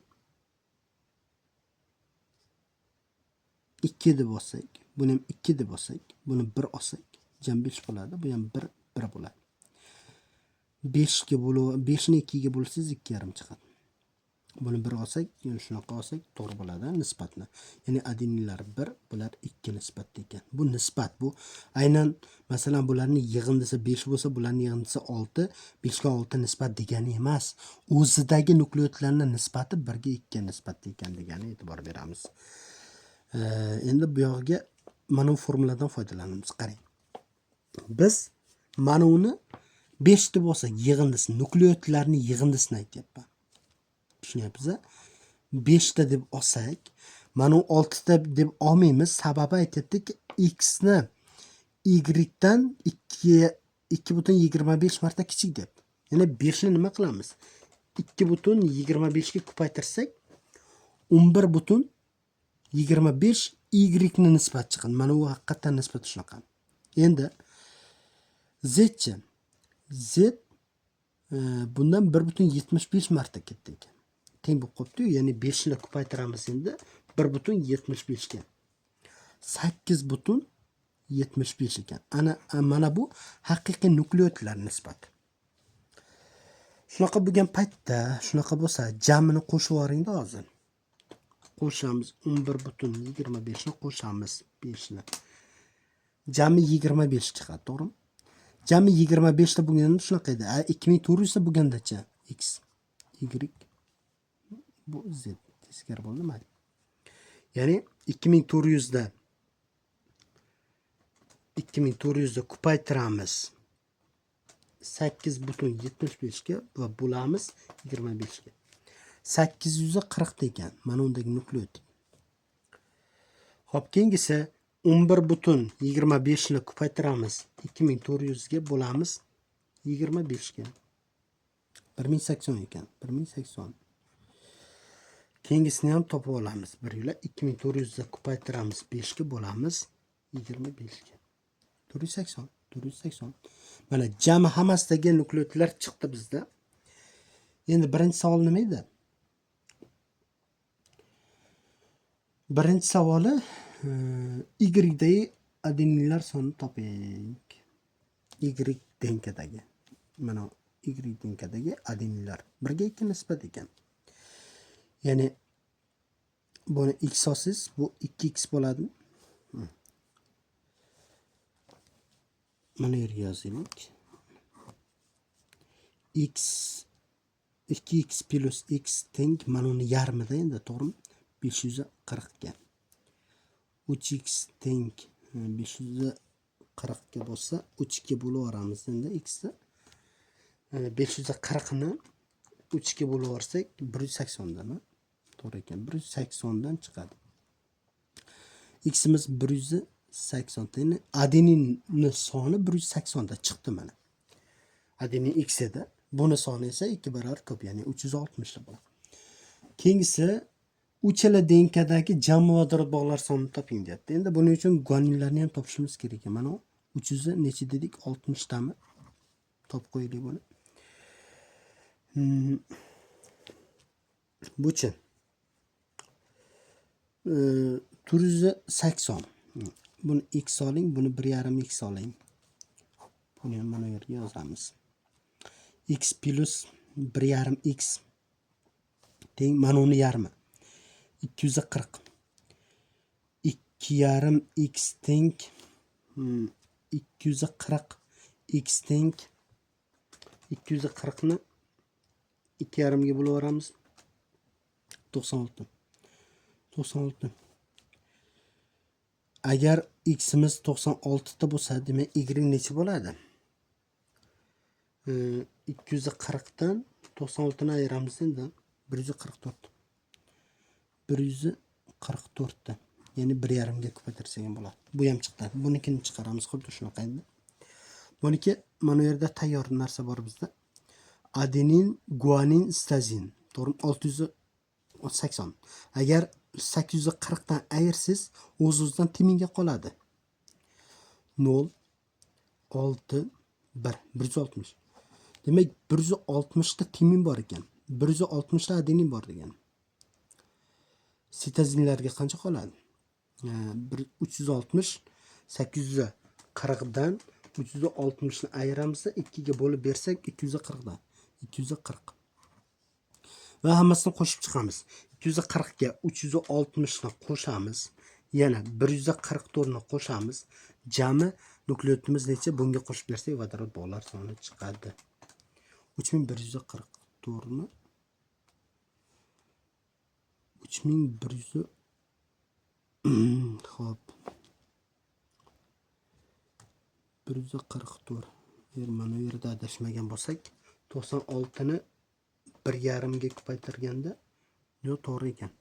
2 deb olsak, buni ham 2 deb olsak, buni 1 olsak, jam 5 bo'ladi. Bu ham 1 bo'ladi. 5 ga 5 ni 2 ga bo'lsangiz 2,5 chiqadi. Buni 1 olsak, yana shunaqa olsak to'g'ri bo'ladi nisbatni. Ya'ni adenillar 1, bular 2 nisbatda ekan. Bu nisbat, bu aynan masalan bularning yig'indisi 5 bo'lsa, bularning yig'indisi 6, 5 ga 6 nisbat degani emas. O'zidagi nukleotlarning nisbati 1 ga 2 nisbatda ekan degani e'tibor beramiz. Endi bu yoqqa mana bu formuladan foydalanamiz. Qarang. Biz mana uni 5 deb olsak, yig'indisi, nukleotlarning yig'indisini aytyapman. Tushunyapsiz? 5 ta deb olsak, mana 6 ta deb olmaymiz. Sababi aytibdiki, x ni y dan 2,25 marta kichik deb. Ya'ni 5 ni nima qilamiz? 2,25 ga ko'paytirsak, 11,25 y ni nisbat chiqadi. Mana bu haqiqatan nisbati shunaqa. Endi z-chi. Z bundan 1,75 marta ketdi ekan. Teng bo'lib qolibdi-yu, ya'ni 5 ni ko'paytiramiz endi 1,75 ga. 8,75 ekan. Mana bu haqiqiy nukleotlar nisbati. Shunaqa bo'lgan paytda, shunaqa bo'lsa, jamini qo'shib yuboring-da hozir. Qo'shamiz 11,25 ni qo'shamiz 5 ni. Jami 25 chiqadi, to'g'rimi? Jami 25 ta bo'lganda shunaqa edi. 2400 ta bo'lgandacha x, y, bu z teskari bo'ldimi? Ya'ni 2400 da ko'paytiramiz 8,75 ga va bo'lamiz 25 ga. 840 ekan. Mana undagi nukleot. Xo'p, keyingisi 11,25 ni ko'paytiramiz 2400 ga bo'lamiz 25 ga. 1080 ekan. 1080. Keyingisini ham topib olamiz. Bir yo'la 2400 da ko'paytiramiz 5 ga bo'lamiz 25 ga. 480. Mana jami hammasidagi nukleotlar chiqdi bizda. Endi birinchi savol nima edi? Birinchi savoli y dagi adeninlar sonini toping. Y denkadagi. Mana y denkadagi adeninlar 1 ga 2 nisbat ekan. Ya'ni buni x olsangiz bu 2x bo'ladi. Mana yerga yozaylik. X 2x plus x teng mana uni yarmida endi, to'g'rimi? 540 ga. 3x teng 540 ga bo'lsa, 3 ga bo'lib yuboramiz endi x ni. 540 ni 3 ga bo'lib yuborsak 180 dami? To'g'ri ekan. 180 dan chiqadi. X'imiz 180 ta. Ya'ni adeninning soni 180 da chiqdi mana. Adenin x edi. Buni soni esa 2 barobar ko'p, ya'ni 360 ta bo'ladi. Keyingisi uchala denkadagi jam vodorod bog'lar sonini toping deyapti. Endi buning uchun guaninlarni ham topishimiz kerak ekan. Mana 300 necha dedik? 60 tami. Topib qo'yaylik buni. Buchi 480. Buni x oling, buni 1,5 x oling. Buni ham mana yerga yozamiz. X plus 1,5 x teng mana uni yarmi. 240. 2,5 x teng 240 x teng 240 ni 2,5 ga bo'lib yuboramiz. 96. Agar x'imiz 96 ta bo'lsa, demak y necha bo'ladi? 240 dan 96 ni ayiramiz endi 144. 144 ta. Ya'ni 1,5 ga ko'paytirsak ham bo'ladi. Bu ham chiqdi. Bunikini chiqaramiz xuddi shunaqa endi. Buniki mana yerda tayyor narsa bor bizda. Adenin, guanin, sitozin. To'g'ri, 680. Agar 840 dan ayirsiz, o'z-o'zidan teminga qoladi. 0 6 1 160. Demak 160 ta timin bor ekan. 160 ta adenin bor degan. Sitozinlarga qancha qoladi? 360 840 dan 360 ni ayiramiz, 2 ga bo'lib bersak 240 dan. 240. Va hammasini qo'shib chiqamiz. 240 ga 360 ni qo'shamiz. Yana 144 ni qo'shamiz. Jami nukleotimiz necha? Bunga qo'shib bersak vodorod bog'lar soni chiqadi. 3144 mi? 3100 Xo'p. 144. Mana bu yerda adashmagan bo'lsak, 96 ni 1,5 ga ko'paytirganda yo'q, to'g'ri ekan.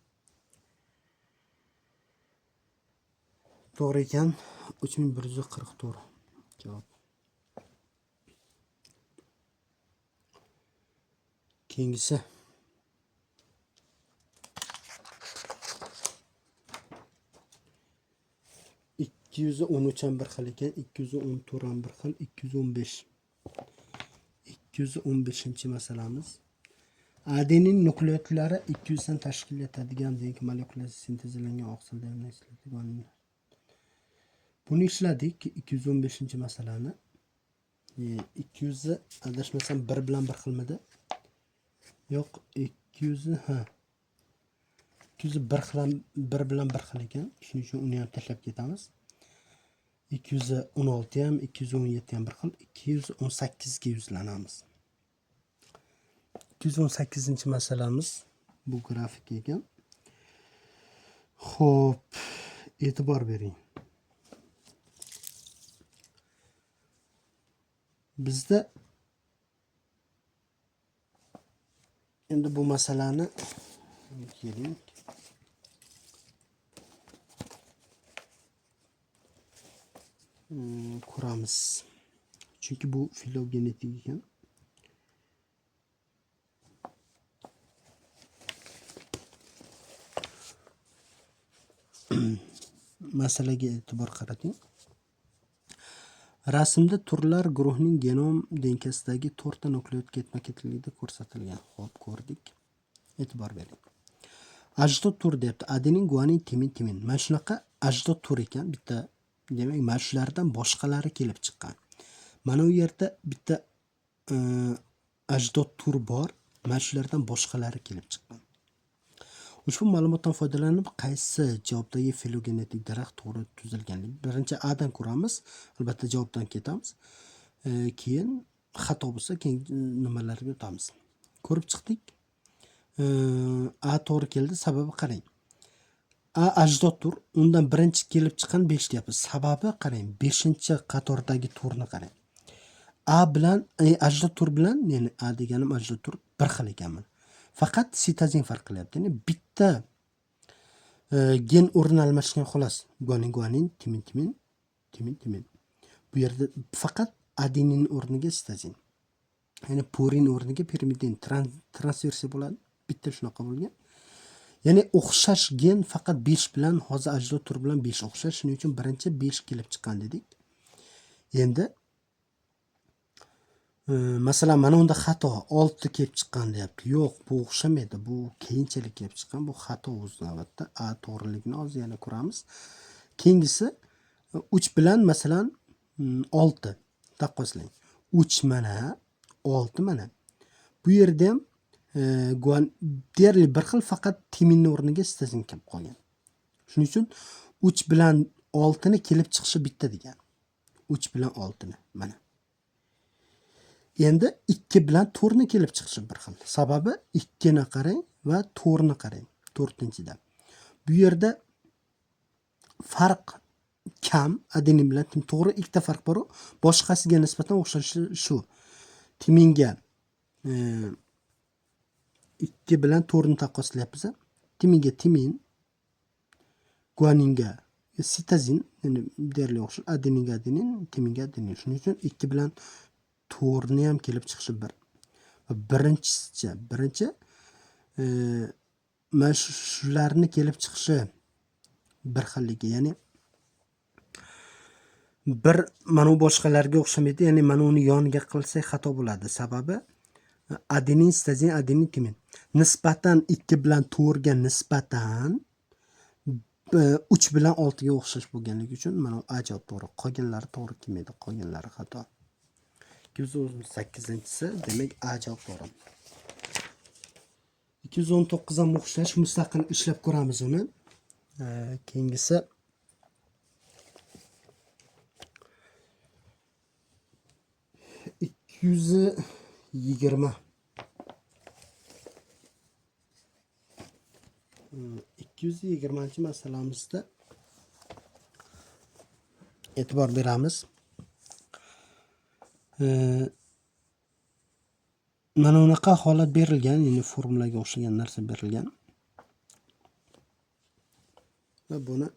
To'g'ri ekan. 3144 javob. Keyingisi 213 ham bir xil ekan, 214 ham bir xil, 215. 215-chi masalamiz. Adenin nukleotlari 200 dan tashkil etadigan zinc molekulyasi sintezlangan oqsilda ishlatilgan. Buni ishladik 215-chi masalani. 200 adashmasam 1 bilan 1 xilmidi? Yo'q, 200 ha. 200 1 bilan 1 xil ekan. Shuning uchun uni ham tashlab ketamiz. 216 ham, 217 ham bir xil. 218 ga yuzlanamiz. 218-chi masalamiz bu grafik ekan. Xo'p, e'tibor bering. Bizda endi bu masalani keling. Ko'ramiz. Chunki bu filogenetik ekan. Masalaga e'tibor qarating. Rasmda turlar guruhining genom denkasidagi 4 ta nukleot ketma-ketlikda ko'rsatilgan. Xo'p, ko'rdik. E'tibor bering. Ajdod tur debdi. Adenin, guanin, timin, timin. Mana shunaqa ajdod tur ekan. Bitta, demak, mana shulardan boshqalari kelib chiqqan. Mana bu yerda bitta ajdod tur bor. Mana shulardan boshqalari kelib chiqqan. Ushbu ma'lumotdan foydalanib qaysi javobdagi filogenetik daraxt to'g'ri tuzilganligi. Birinchi A dan ko'ramiz. Albatta javobdan ketamiz. Keyin xato bo'lsa keyin nimalarga o'tamiz. Ko'rib chiqdik. A to'g'ri keldi. Sababi qarang. A ajdod tur, undan birinchi kelib chiqqan 5 deyapmiz. Sababi qarang, 5-qatordagi turni qarang. A bilan ajdod tur bilan, ya'ni A deganim ajdod tur bir xil ekanmi? Faqat sitozin farq qilyapti. Ya'ni bitta gen o'rni almashgan xolos. Guanin, timin. Bu yerda faqat adenin o'rniga sitozin. Ya'ni purin o'rniga pirimidin transversiya bo'ladi. Bitta shunaqa bo'lgan. Ya'ni o'xshash gen faqat 5 bilan, hozir ajdod tur bilan 5 o'xshash. Shuning uchun birinchi 5 kelib chiqqan dedik. Endi masalan mana unda xato 6 kelib chiqqan deyapti. Yo'q, bu o'xshamaydi. Bu keyinchalik kelib chiqqan. Bu xato o'z navbatda. A to'g'riligini hozir yana ko'ramiz. Keyingisi 3 bilan masalan 6 taqqoslang. 3 mana, 6 mana. Bu yerda ham deyarli bir xil, faqat timinning o'rniga sitozin kelib qolgan. Shuning uchun 3 bilan 6 ni kelib chiqishi bitta degan. 3 bilan 6 ni mana. Endi 2 bilan 4 ni kelib chiqishi bir xil. Sababi 2 ni qarang va 4 ni qarang. 4-da. Bu yerda farq kam, adenin bilan tim. To'g'ri, ikkita farq bor. Boshqasiga nisbatan o'xshashi shu. Timinga 2 bilan 4 ni taqqoslayapmiz. Timinga timin, guaninga sitozin, ya'ni deyarli o'xshash. Adeninga adenin, timinga adenin. Shuning uchun 2 bilan 4 ni ham kelib chiqishi bir. Va birinchi mana shularni kelib chiqishi bir xilligi, ya'ni bir mana bu boshqalarga o'xshamaydi, ya'ni mana uni yoniga qilsak xato bo'ladi. Sababi adenin, sitozin, adenin, timin. Nisbatan 2 bilan 4 ga nisbatan 3 bilan 6 ga o'xshash bo'lganligi uchun mana A javob to'g'ri. Qolganlari to'g'ri kelmaydi, qolganlari xato. 218-si, demak A javob to'g'ri. 219 ham o'xshash, mustaqil ishlab ko'ramiz uni. Keyingisi 220. 220 masalamizda e'tibor beramiz. Mana unaqa holat berilgan, ya'ni formulaga o'xshagan narsa berilgan. Va buni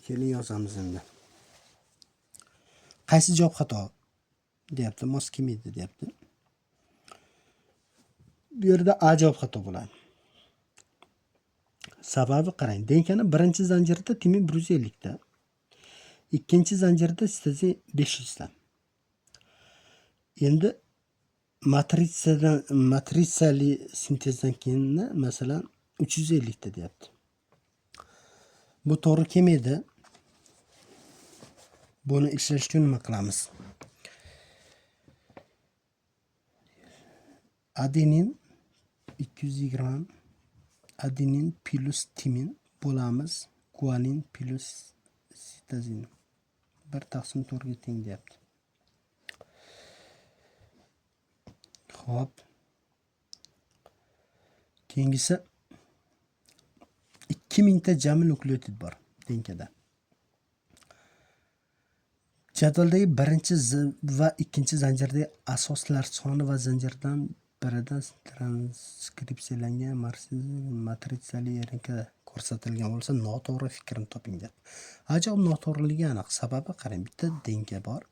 keling yozamiz endi. Qaysi javob xato deyapti, mos kelmaydi deyapti. Bu yerda A javob xato bo'ladi. Sababi qarang, denkani birinchi zanjirda timin 150 ta. Ikkinchi zanjirda sitozin 500 ta. Endi matritsali sintezdan keyin masalan 350 ta deyapti. Bu to'g'ri kelmaydi. Buni ishlash uchun nima qilamiz? Adenin 220, adenin plus timin bo'lamiz guanin plus sitozin 1/4 ga teng deyapti. Xo'p. Keyingisi 2000 ta jami nukleotid bor denkada. Jadvaldagi birinchi va ikkinchi zanjirdagi asoslar soni va zanjirdan birida transkripsiyalangan matritsali RNK ko'rsatilgan bo'lsa, noto'g'ri fikrni toping deyapti. Ajob noto'g'riligi aniq. Sababi qarang, bitta denka bor.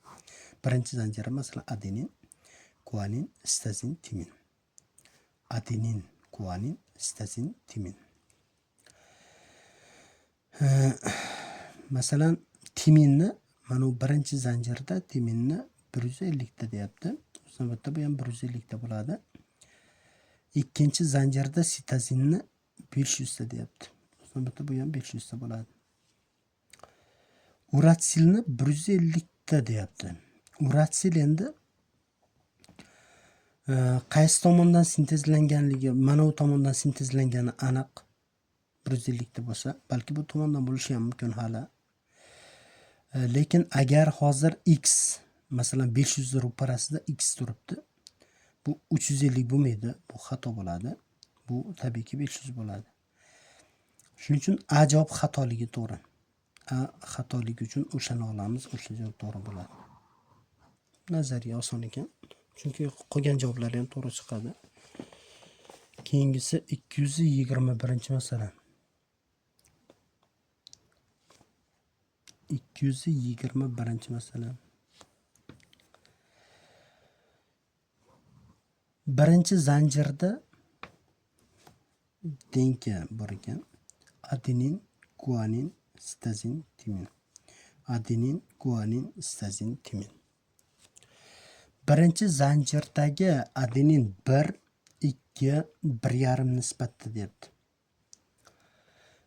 Birinchi zanjiri masalan adenin, guanin, sitozin, timin. Adenin, guanin, sitozin, timin. Masalan, timinni mana bu birinchi zanjirda timinni 150 ta deyapti. Navbatda bu ham 150 ta bo'ladi. Ikkinchi zanjirda sitozinni 500 ta deyapti. Navbatda bu ham 500 ta bo'ladi. Uratsilni 150 ta deyapti. Uratsil endi qaysi tomondan sintezlanganligi, mana bu tomondan sintezlangani aniq. 150 ta bo'lsa, balki bu tomondan bo'lishi ham mumkin hali. Lekin agar hozir x masalan 500 ro'parasida x turibdi, bu 350 bo'lmaydi, bu xato bo'ladi. Bu tabiiyki 500 bo'ladi. Shuning uchun A javob xatoligi to'g'ri. A xatoligi uchun o'shani olamiz, o'sha javob to'g'ri bo'ladi. Nazariya oson ekan. Chunki qolgan javoblar ham to'g'ri chiqadi. Keyingisi 221-masala. 221-masala. Birinchi zanjirda denka bor ekan. Adenin, guanin, sitozin, timin. Adenin, guanin, sitozin, timin. Birinchi zanjirdagi adenin 1, 2, 1,5 nisbatda deyapti.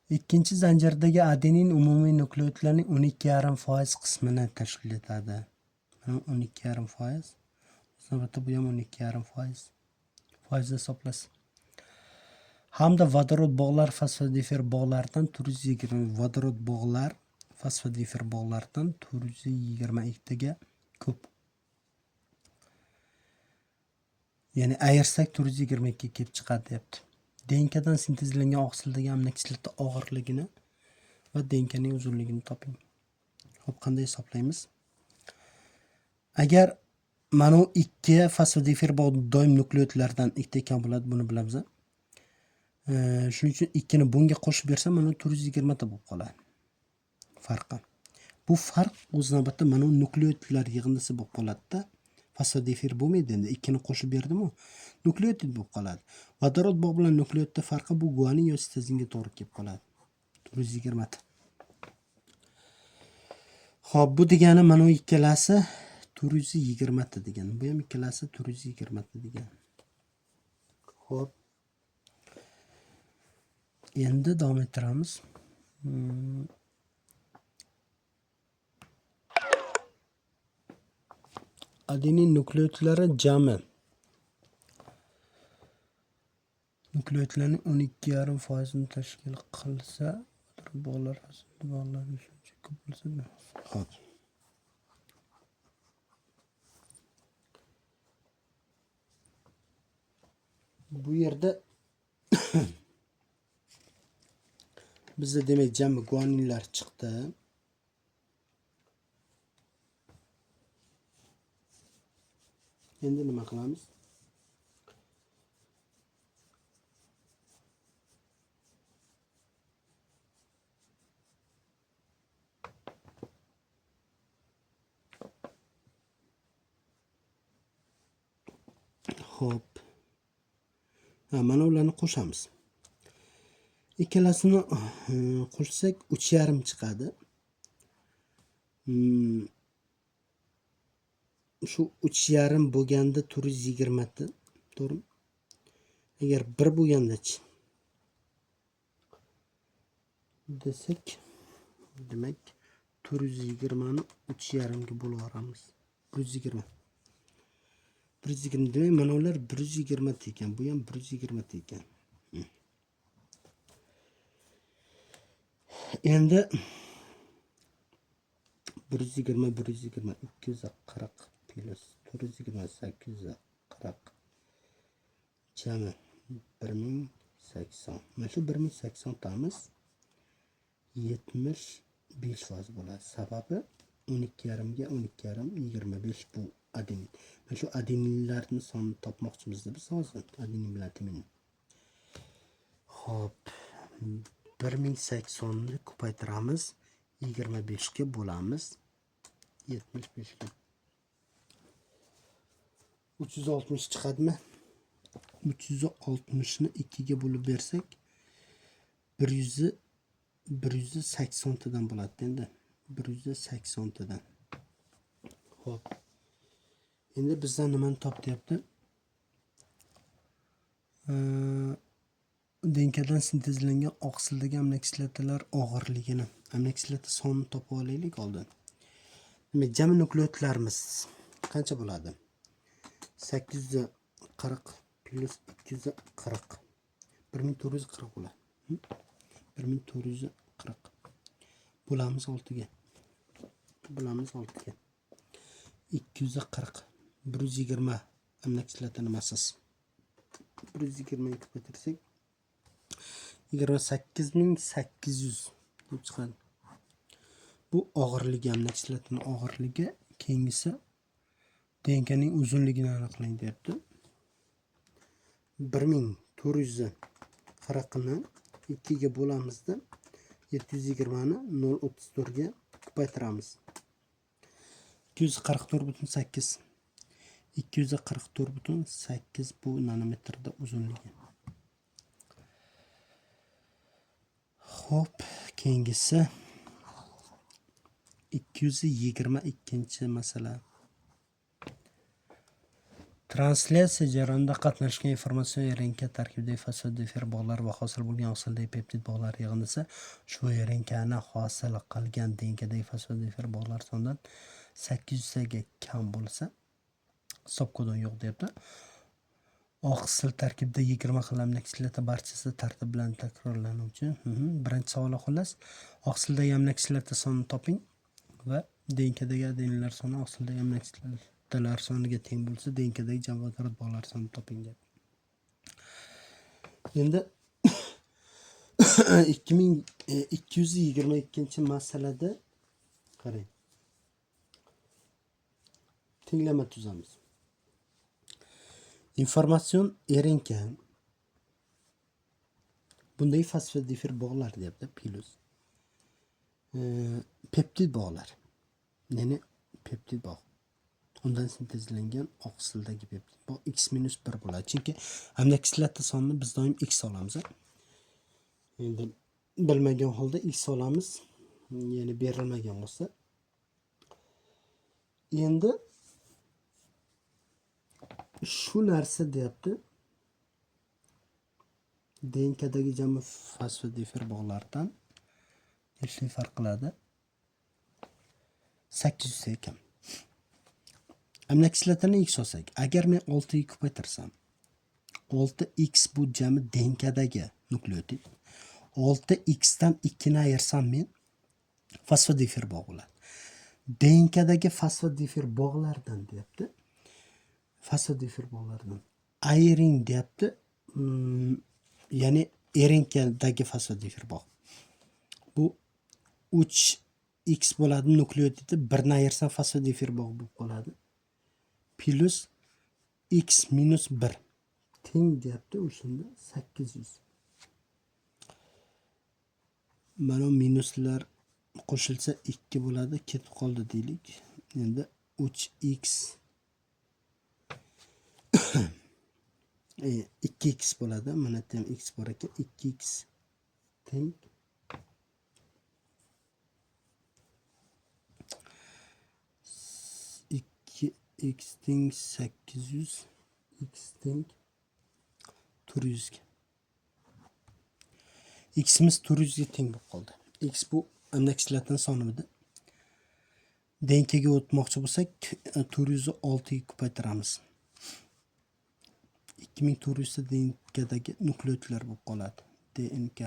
Ikkinchi zanjirdagi adenin umumiy nukleotidlarning 12,5% qismini tashkil etadi. 12,5%. Navbatda bu ham 12,5%. Foizda hisoblasa. Hamda vodorod bog'lar fosfodifer bog'laridan 420 vodorod bog'lar fosfodifer bog'laridan 422 ga ko'p. Ya'ni ayirsak 422 ga kelib chiqadi deyapti. Denkadan sintezlangan oqsildagi aminokislota og'irligini va denkaning uzunligini toping. Xo'p, qanday hisoblaymiz? Agar mana bu 2 fosfodifer bog' doim nukleotlardan 2 ekan bo'ladi, buni bilamiz. Shuning uchun 2 ni bunga qo'shib bersam, mana 420 ta bo'lib qoladi. Farqi. Bu farq o'z navbatda mana nukleotidlar yig'indisi bo'lib qoladi-da. Fosfodifer bo'lmaydi endi. 2 ni qo'shib berdim-ku, nukleotid bo'lib qoladi. Vodorod bog' bilan nukleotidda farqi bu guanin yoki sitozinga to'g'ri kelib qoladi. 420 ta. Xo'p, bu degani mana bu ikkalasi 420 ta degani. Bu ham ikkalasi 420 ta degani. Xo'p. Endi davom ettiramiz. Adenin nukleotitlari jami. Nukleotlarning 12,5% tashkil qilsa, bog'lar shuncha ko'p bo'lsa, hop. Bu yerda bizda demak jami guaninlar chiqdi. Endi nima qilamiz? Hop. Mana ularni qo'shamiz. Ikkalasini qo'shsak 3,5 chiqadi. Shu 3,5 bo'lganda 420 ta, to'g'rimi? Agar 1 bo'lganda-chi desak, demak 420 ni 3,5 ga bo'lib olamiz. 120. 120 demak mana ular 120 ta ekan, bu ham 120 ta ekan. Endi 120 240 plus 420 840 jami 1080. Mana shu 1080 tamiz 75% bo'ladi. Sababi 12,5 ga 12,5 25 bu adenin. Mana shu adeninlarni sonini topmoqchimizda biz hozir adenin bilan timin. Xo'p. 1080 ni ko'paytiramiz, 25 ga bo'lamiz, 75 ga. 360 chiqadimi? 360 ni 2 ga bo'lib bersak 180 tadan bo'ladi endi. 180 tadan. Xo'p. Endi bizdan nimani topyapti? DNKdan sintezlangan oqsildagi aminokislotalar og'irligini, aminokislota sonini topib olaylik oldin. Demak, jami nukleotlarimiz qancha bo'ladi? 840 plus 240. 1440 bo'ladi. 1440. Bo'lamiz 6 ga. Bo'lamiz 6 ga. 240. 120 aminokislota nimasiz? 120 ni ko'paytirsak 28800 deb chiqadi. Bu og'irligi, aminokislotning og'irligi. Keyingisi DNKning uzunligini aniqlang deyapti. 1440 ni 2 ga bo'lamizda 720 ni 0.34 ga ko'paytiramiz. 244,8. 244,8 bu nanometrda uzunligi. Hop, keyingisi 222 masala. Translyatsiya jarayonida qatnashgan informatsion RNK tarkibidagi fosfodifir bog'lar va hosil bo'lgan oqsildagi peptid bog'lar yig'indisi shu RNKni hosil qilgan DNKdagi fosfodifir bog'lar sonidan 800 ga kam bo'lsa, hisobkodon yo'q deyapti. Oqsil tarkibida 20 xil aminokislota barchasi tartib bilan takrorlanuvchi. Birinchi savol xullas, oqsildagi aminokislota sonini toping va DNKdagi adeninlar soni oqsildagi aminokislotalar soniga teng bo'lsa, DNKdagi jam vodorod bog'lari sonini toping deb. Endi 2222-masalada qarang. Tenglama tuzamiz. Informatsion RNK bunday fosfodifir bog'lar deyapti, plus peptid bog'lar. Ya'ni peptid bog'. Undan sintezlangan oqsildagi peptid bog' x-1 bo'ladi. Chunki aminokislota sonini biz doim x olamiz. Endi bilmagan holda x olamiz. Ya'ni berilmagan bo'lsa Endi shu narsa deyapti. DNKdagi jami fosfodifir bog'lardan nechlik farq qiladi? 800 ekan. Aminokislotani x olsak, agar men 6 ga ko'paytirsam, 6x bu jami DNKdagi nukleotid. 6x dan 2 ni ayirsam men fosfodifir bog' bo'ladi. DNKdagi fosfodifir bog'lardan deyapti. Fosfodifir bog'lardan ayiring deyapti. Ya'ni RNKdagi fosfodifir bog'. Bu 3x bo'ladi nukleotidi, 1 ni ayirsam fosfodifir bog' bo'lib qoladi. Plus x minus 1 teng deyapti o'shanda 800. Mana minuslar qo'shilsa 2 bo'ladi, ketib qoldi deylik. Endi 3x 2x bo'ladi. Mana ham x bor ekan. 2x teng 2x teng 800, x teng 400 ga. X'imiz 400 ga teng bo'lib qoldi. X bu aminokislotani soni edi. DNKga o'tmoqchi bo'lsak, 400 ni 6 ga ko'paytiramiz. 2400 ta DNKdagi nukleotidlar bo'lib qoladi. DNK.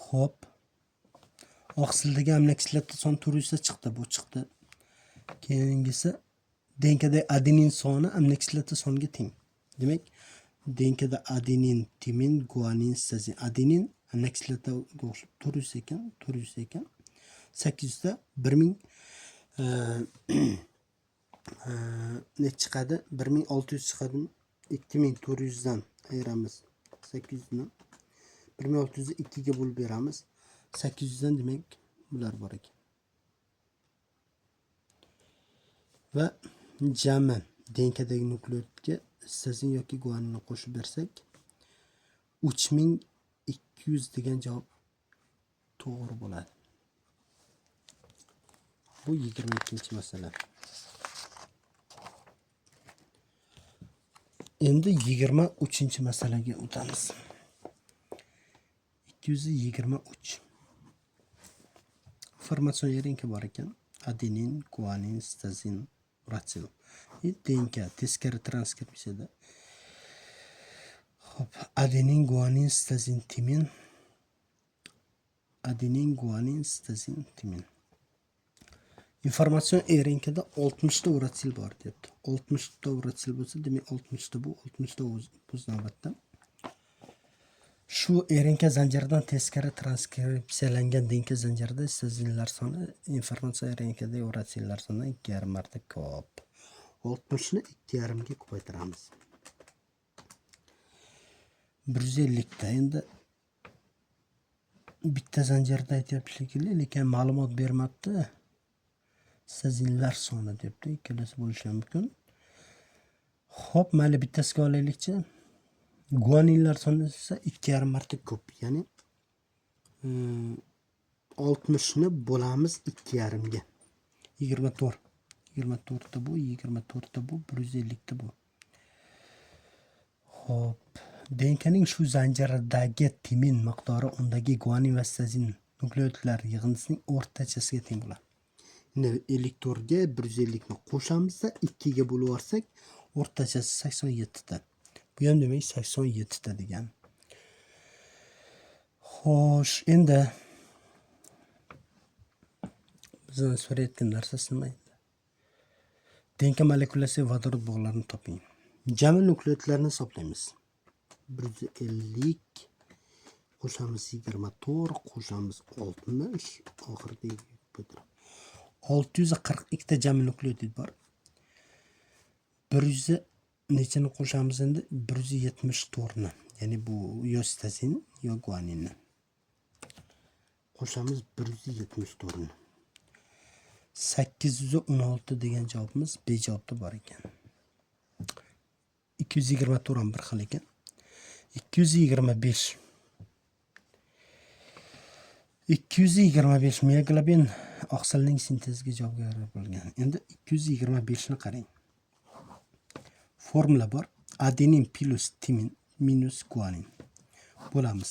Xo'p. Oqsildagi aminokislotlar soni 400 ta chiqdi, bu chiqdi. Keyingisi DNKda adenin soni aminokislota soniga teng. Demak, DNKda adenin, timin, guanin, sitozin. Adenin aminokislota 400 ekan, 400 ekan. 800 da 1000 ne chiqadi? 1600 chiqadimi? 2400 dan ayiramiz. 800 ni 1600 ni 2 ga bo'lib beramiz. 800 dan demak bular bor ekan. Va jami DNKdagi nukleotidga sitozin yoki guaninni qo'shib bersak 3200 degan javob to'g'ri bo'ladi. Bu 22-masala. Endi 23-masalaga o'tamiz. 223. Formatsion RNK bor ekan. Adenin, guanin, sitozin, ratsil. DNK teskari transkripsiyada. Xo'p, adenin, guanin, sitozin, timin. Adenin, guanin, sitozin, timin. Informatsion RNKda 60 ta uratsil bor deyapti. 60 ta uratsil bo'lsa, demak 60 ta bu, 60 ta o'z navbatda. Shu RNK zanjiridan teskari transkripsiyalangan DNK zanjirida sitozinlar soni informatsion RNKda uratsillar sonidan 2,5 marta ko'p. 60 ni 2,5 ga ko'paytiramiz. 150 ta. Endi bitta zanjirda aytyapti, lekin ma'lumot bermabdi. Sitozinlar soni debdi, ikkalasi bo'lishi mumkin. Xo'p, mayli bittasiga olaylikchi. Guaninlar soni esa 2,5 marta ko'p, ya'ni 60 ni bo'lamiz 2,5 ga. 24. 24 ta bu, 24 ta bu, 150 ta bu. Xo'p, DNKning shu zanjiridagi timin miqdori undagi guanin va sitozin nukleotidlar yig'indisining o'rtachasiga teng bo'ladi. Elektorga 150 ni qo'shamizda 2 ga bo'lib olsak, o'rtachasi 87 ta. Bu ham demak 87 ta degan. Xo'sh, endi bizdan so'rayotgan narsasi nima endi? DNK molekulasi vodorod bog'larini toping. Jami nukleotidlarni hisoblaymiz. 150 qo'shamiz 24, qo'shamiz 60, oxirida 642 ta jami nukleotid bor. 100 nechini qo'shamiz endi? 174 ni. Ya'ni bu yo sitozin yo guaninni. Qo'shamiz 174 ni. 816 degan javobimiz B javobda bor ekan. 224 ham bir xil ekan. 225. 225 mioglobin oqsilning sinteziga javobgar bo'lgan. Endi 225 ni qarang. Formula bor. Adenin plus timin minus guanin. Bo'lamiz.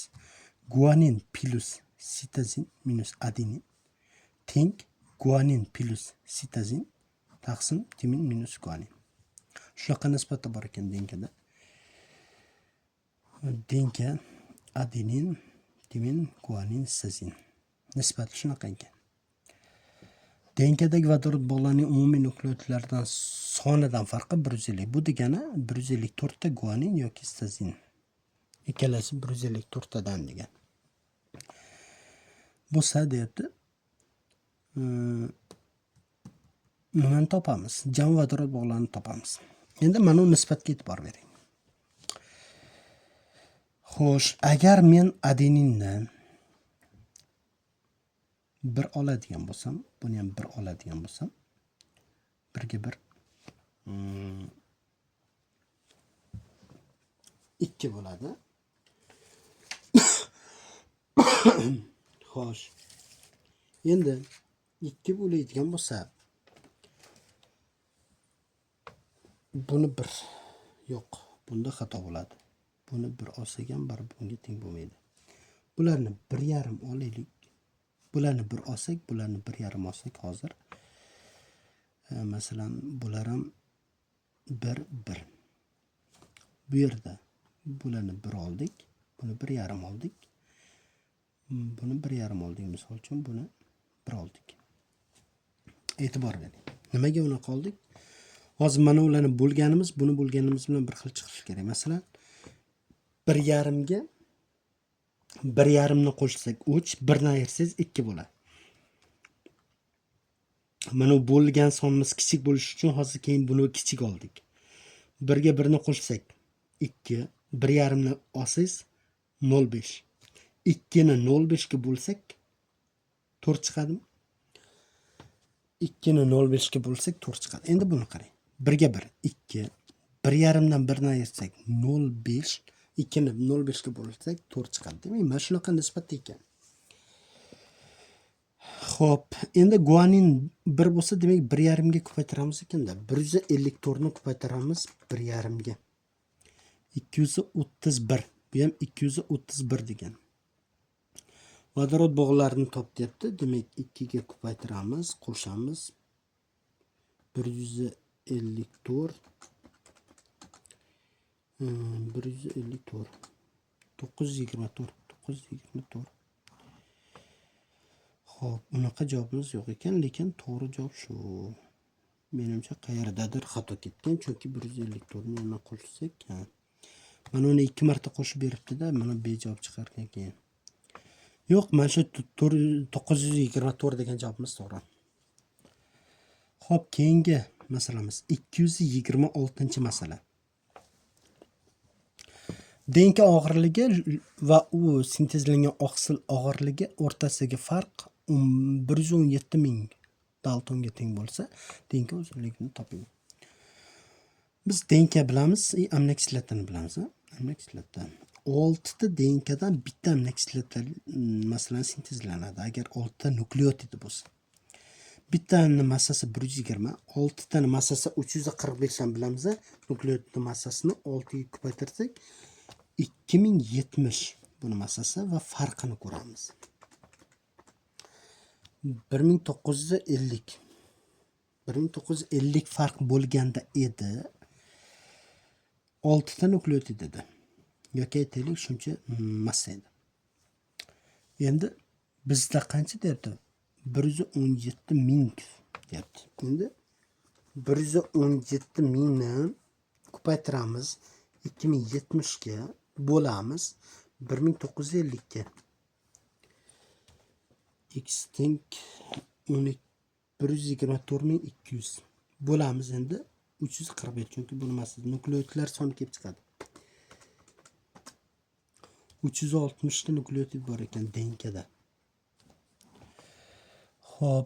Guanin plus sitozin minus adenin teng guanin plus sitozin taqsim timin minus guanin. Shunaqa nisbatda bor ekan denkada. Denka adenin timin guanin sitozin nisbati shunaqa ekan. Denkadagi vodorod bog'larining umumiy nukleotidlardan sonidan farqi 150. Bu degani 154 ta guanin yoki sitozin. Ikkalasi 154 tadan degan. Bo'lsa deyapti. Nimani topamiz? Jam vodorod bog'larini topamiz. Endi mana bu nisbatga e'tibor bering. Xo'sh, agar men adenindan bir oladigan bo'lsam, buni ham bir oladigan bo'lsam, birga bir 2 bo'ladi. Xo'sh. Endi 2 bo'ladigan bo'lsa, buni bir yo'q, bunda xato bo'ladi. Buni bir olsak ham baribir bunga teng bo'lmaydi. Bularni 1,5 olaylik. Bularni bir olsak, bularni 1,5 olsak hozir. Masalan, bular ham 1. Bu yerda bularni 1 oldik, buni 1,5 oldik. Buni 1,5 oldik misol uchun, buni 1 oldik. E'tibor bering. Nimaga uni qoldik? Hozir mana ularni bo'lganimiz, buni bo'lganimiz bilan bir xil chiqishi kerak. Masalan, 1,5 ga 1,5 ni qo'shsak 3, 1 ni ayirsangiz 2 bo'ladi. Mana bo'lgan sonimiz kichik bo'lishi uchun hozir keyin buni kichik oldik. 1 ga 1 ni qo'shsak 2, 1,5 ni olsangiz 0,5. 2 ni 0,5 ga bo'lsak 4 chiqadimi? 2 ni 0,5 ga bo'lsak 4 chiqadi. Endi buni qarang. 1 ga 1, 2, 1,5 dan 1 ni ayirsak 0,5, 2 ni 0,5 ga bo'lsak 4 chiqadi. Demak, mana shunaqa nisbatda ekan. Xo'p, endi guanin 1 bo'lsa, demak 1,5 ga ko'paytiramiz ekanda. 154 ni ko'paytiramiz 1,5 ga. 231. Bu ham 231 degan. Vodorod bog'larini top deyapti. Demak, 2 ga ko'paytiramiz, qo'shamiz. 154 924. Xo'p, unaqa javobimiz yo'q ekan, lekin to'g'ri javob shu. Menimcha qayerdadir xato ketgan, chunki 154 ni yana qo'shsak, mana uni 2 marta qo'shib beribdi-da, mana bejavob chiqargan keyin. Yo'q, mana shu 924 degan javobimiz to'g'ri. Xo'p, keyingi masalamiz 226-masala. Denka og'irligi va u sintezlangan oqsil og'irligi o'rtasidagi farq 117 ming daltonga teng bo'lsa, denka uzunligini toping. Biz denka bilamiz, aminokislotani bilamiz. Aminokislota 6 ta denkadan bitta aminokislota masalan sintezlanadi. Agar 6 ta nukleotidi bo'lsa. Bittaning massasi 120, 6 taning massasi 345 ham bilamiz. Nukleotid massasini 6 ga ko'paytirsak 2070 buni massasi va farqini ko'ramiz. 1950 farq bo'lganda edi. 6 ta nukleotid edi. Yoki aytaylik shuncha massa edi. Endi bizda qancha deyapti? 117 ming deyapti. Endi 117 mingni ko'paytiramiz 2070 ga bo'lamiz 1950 ga. X teng 124.200 bo'lamiz endi 345, chunki bu nimasi nukleotidlar soni kelib chiqadi. 360 ta nukleotid bor ekan denkada. Xo'p,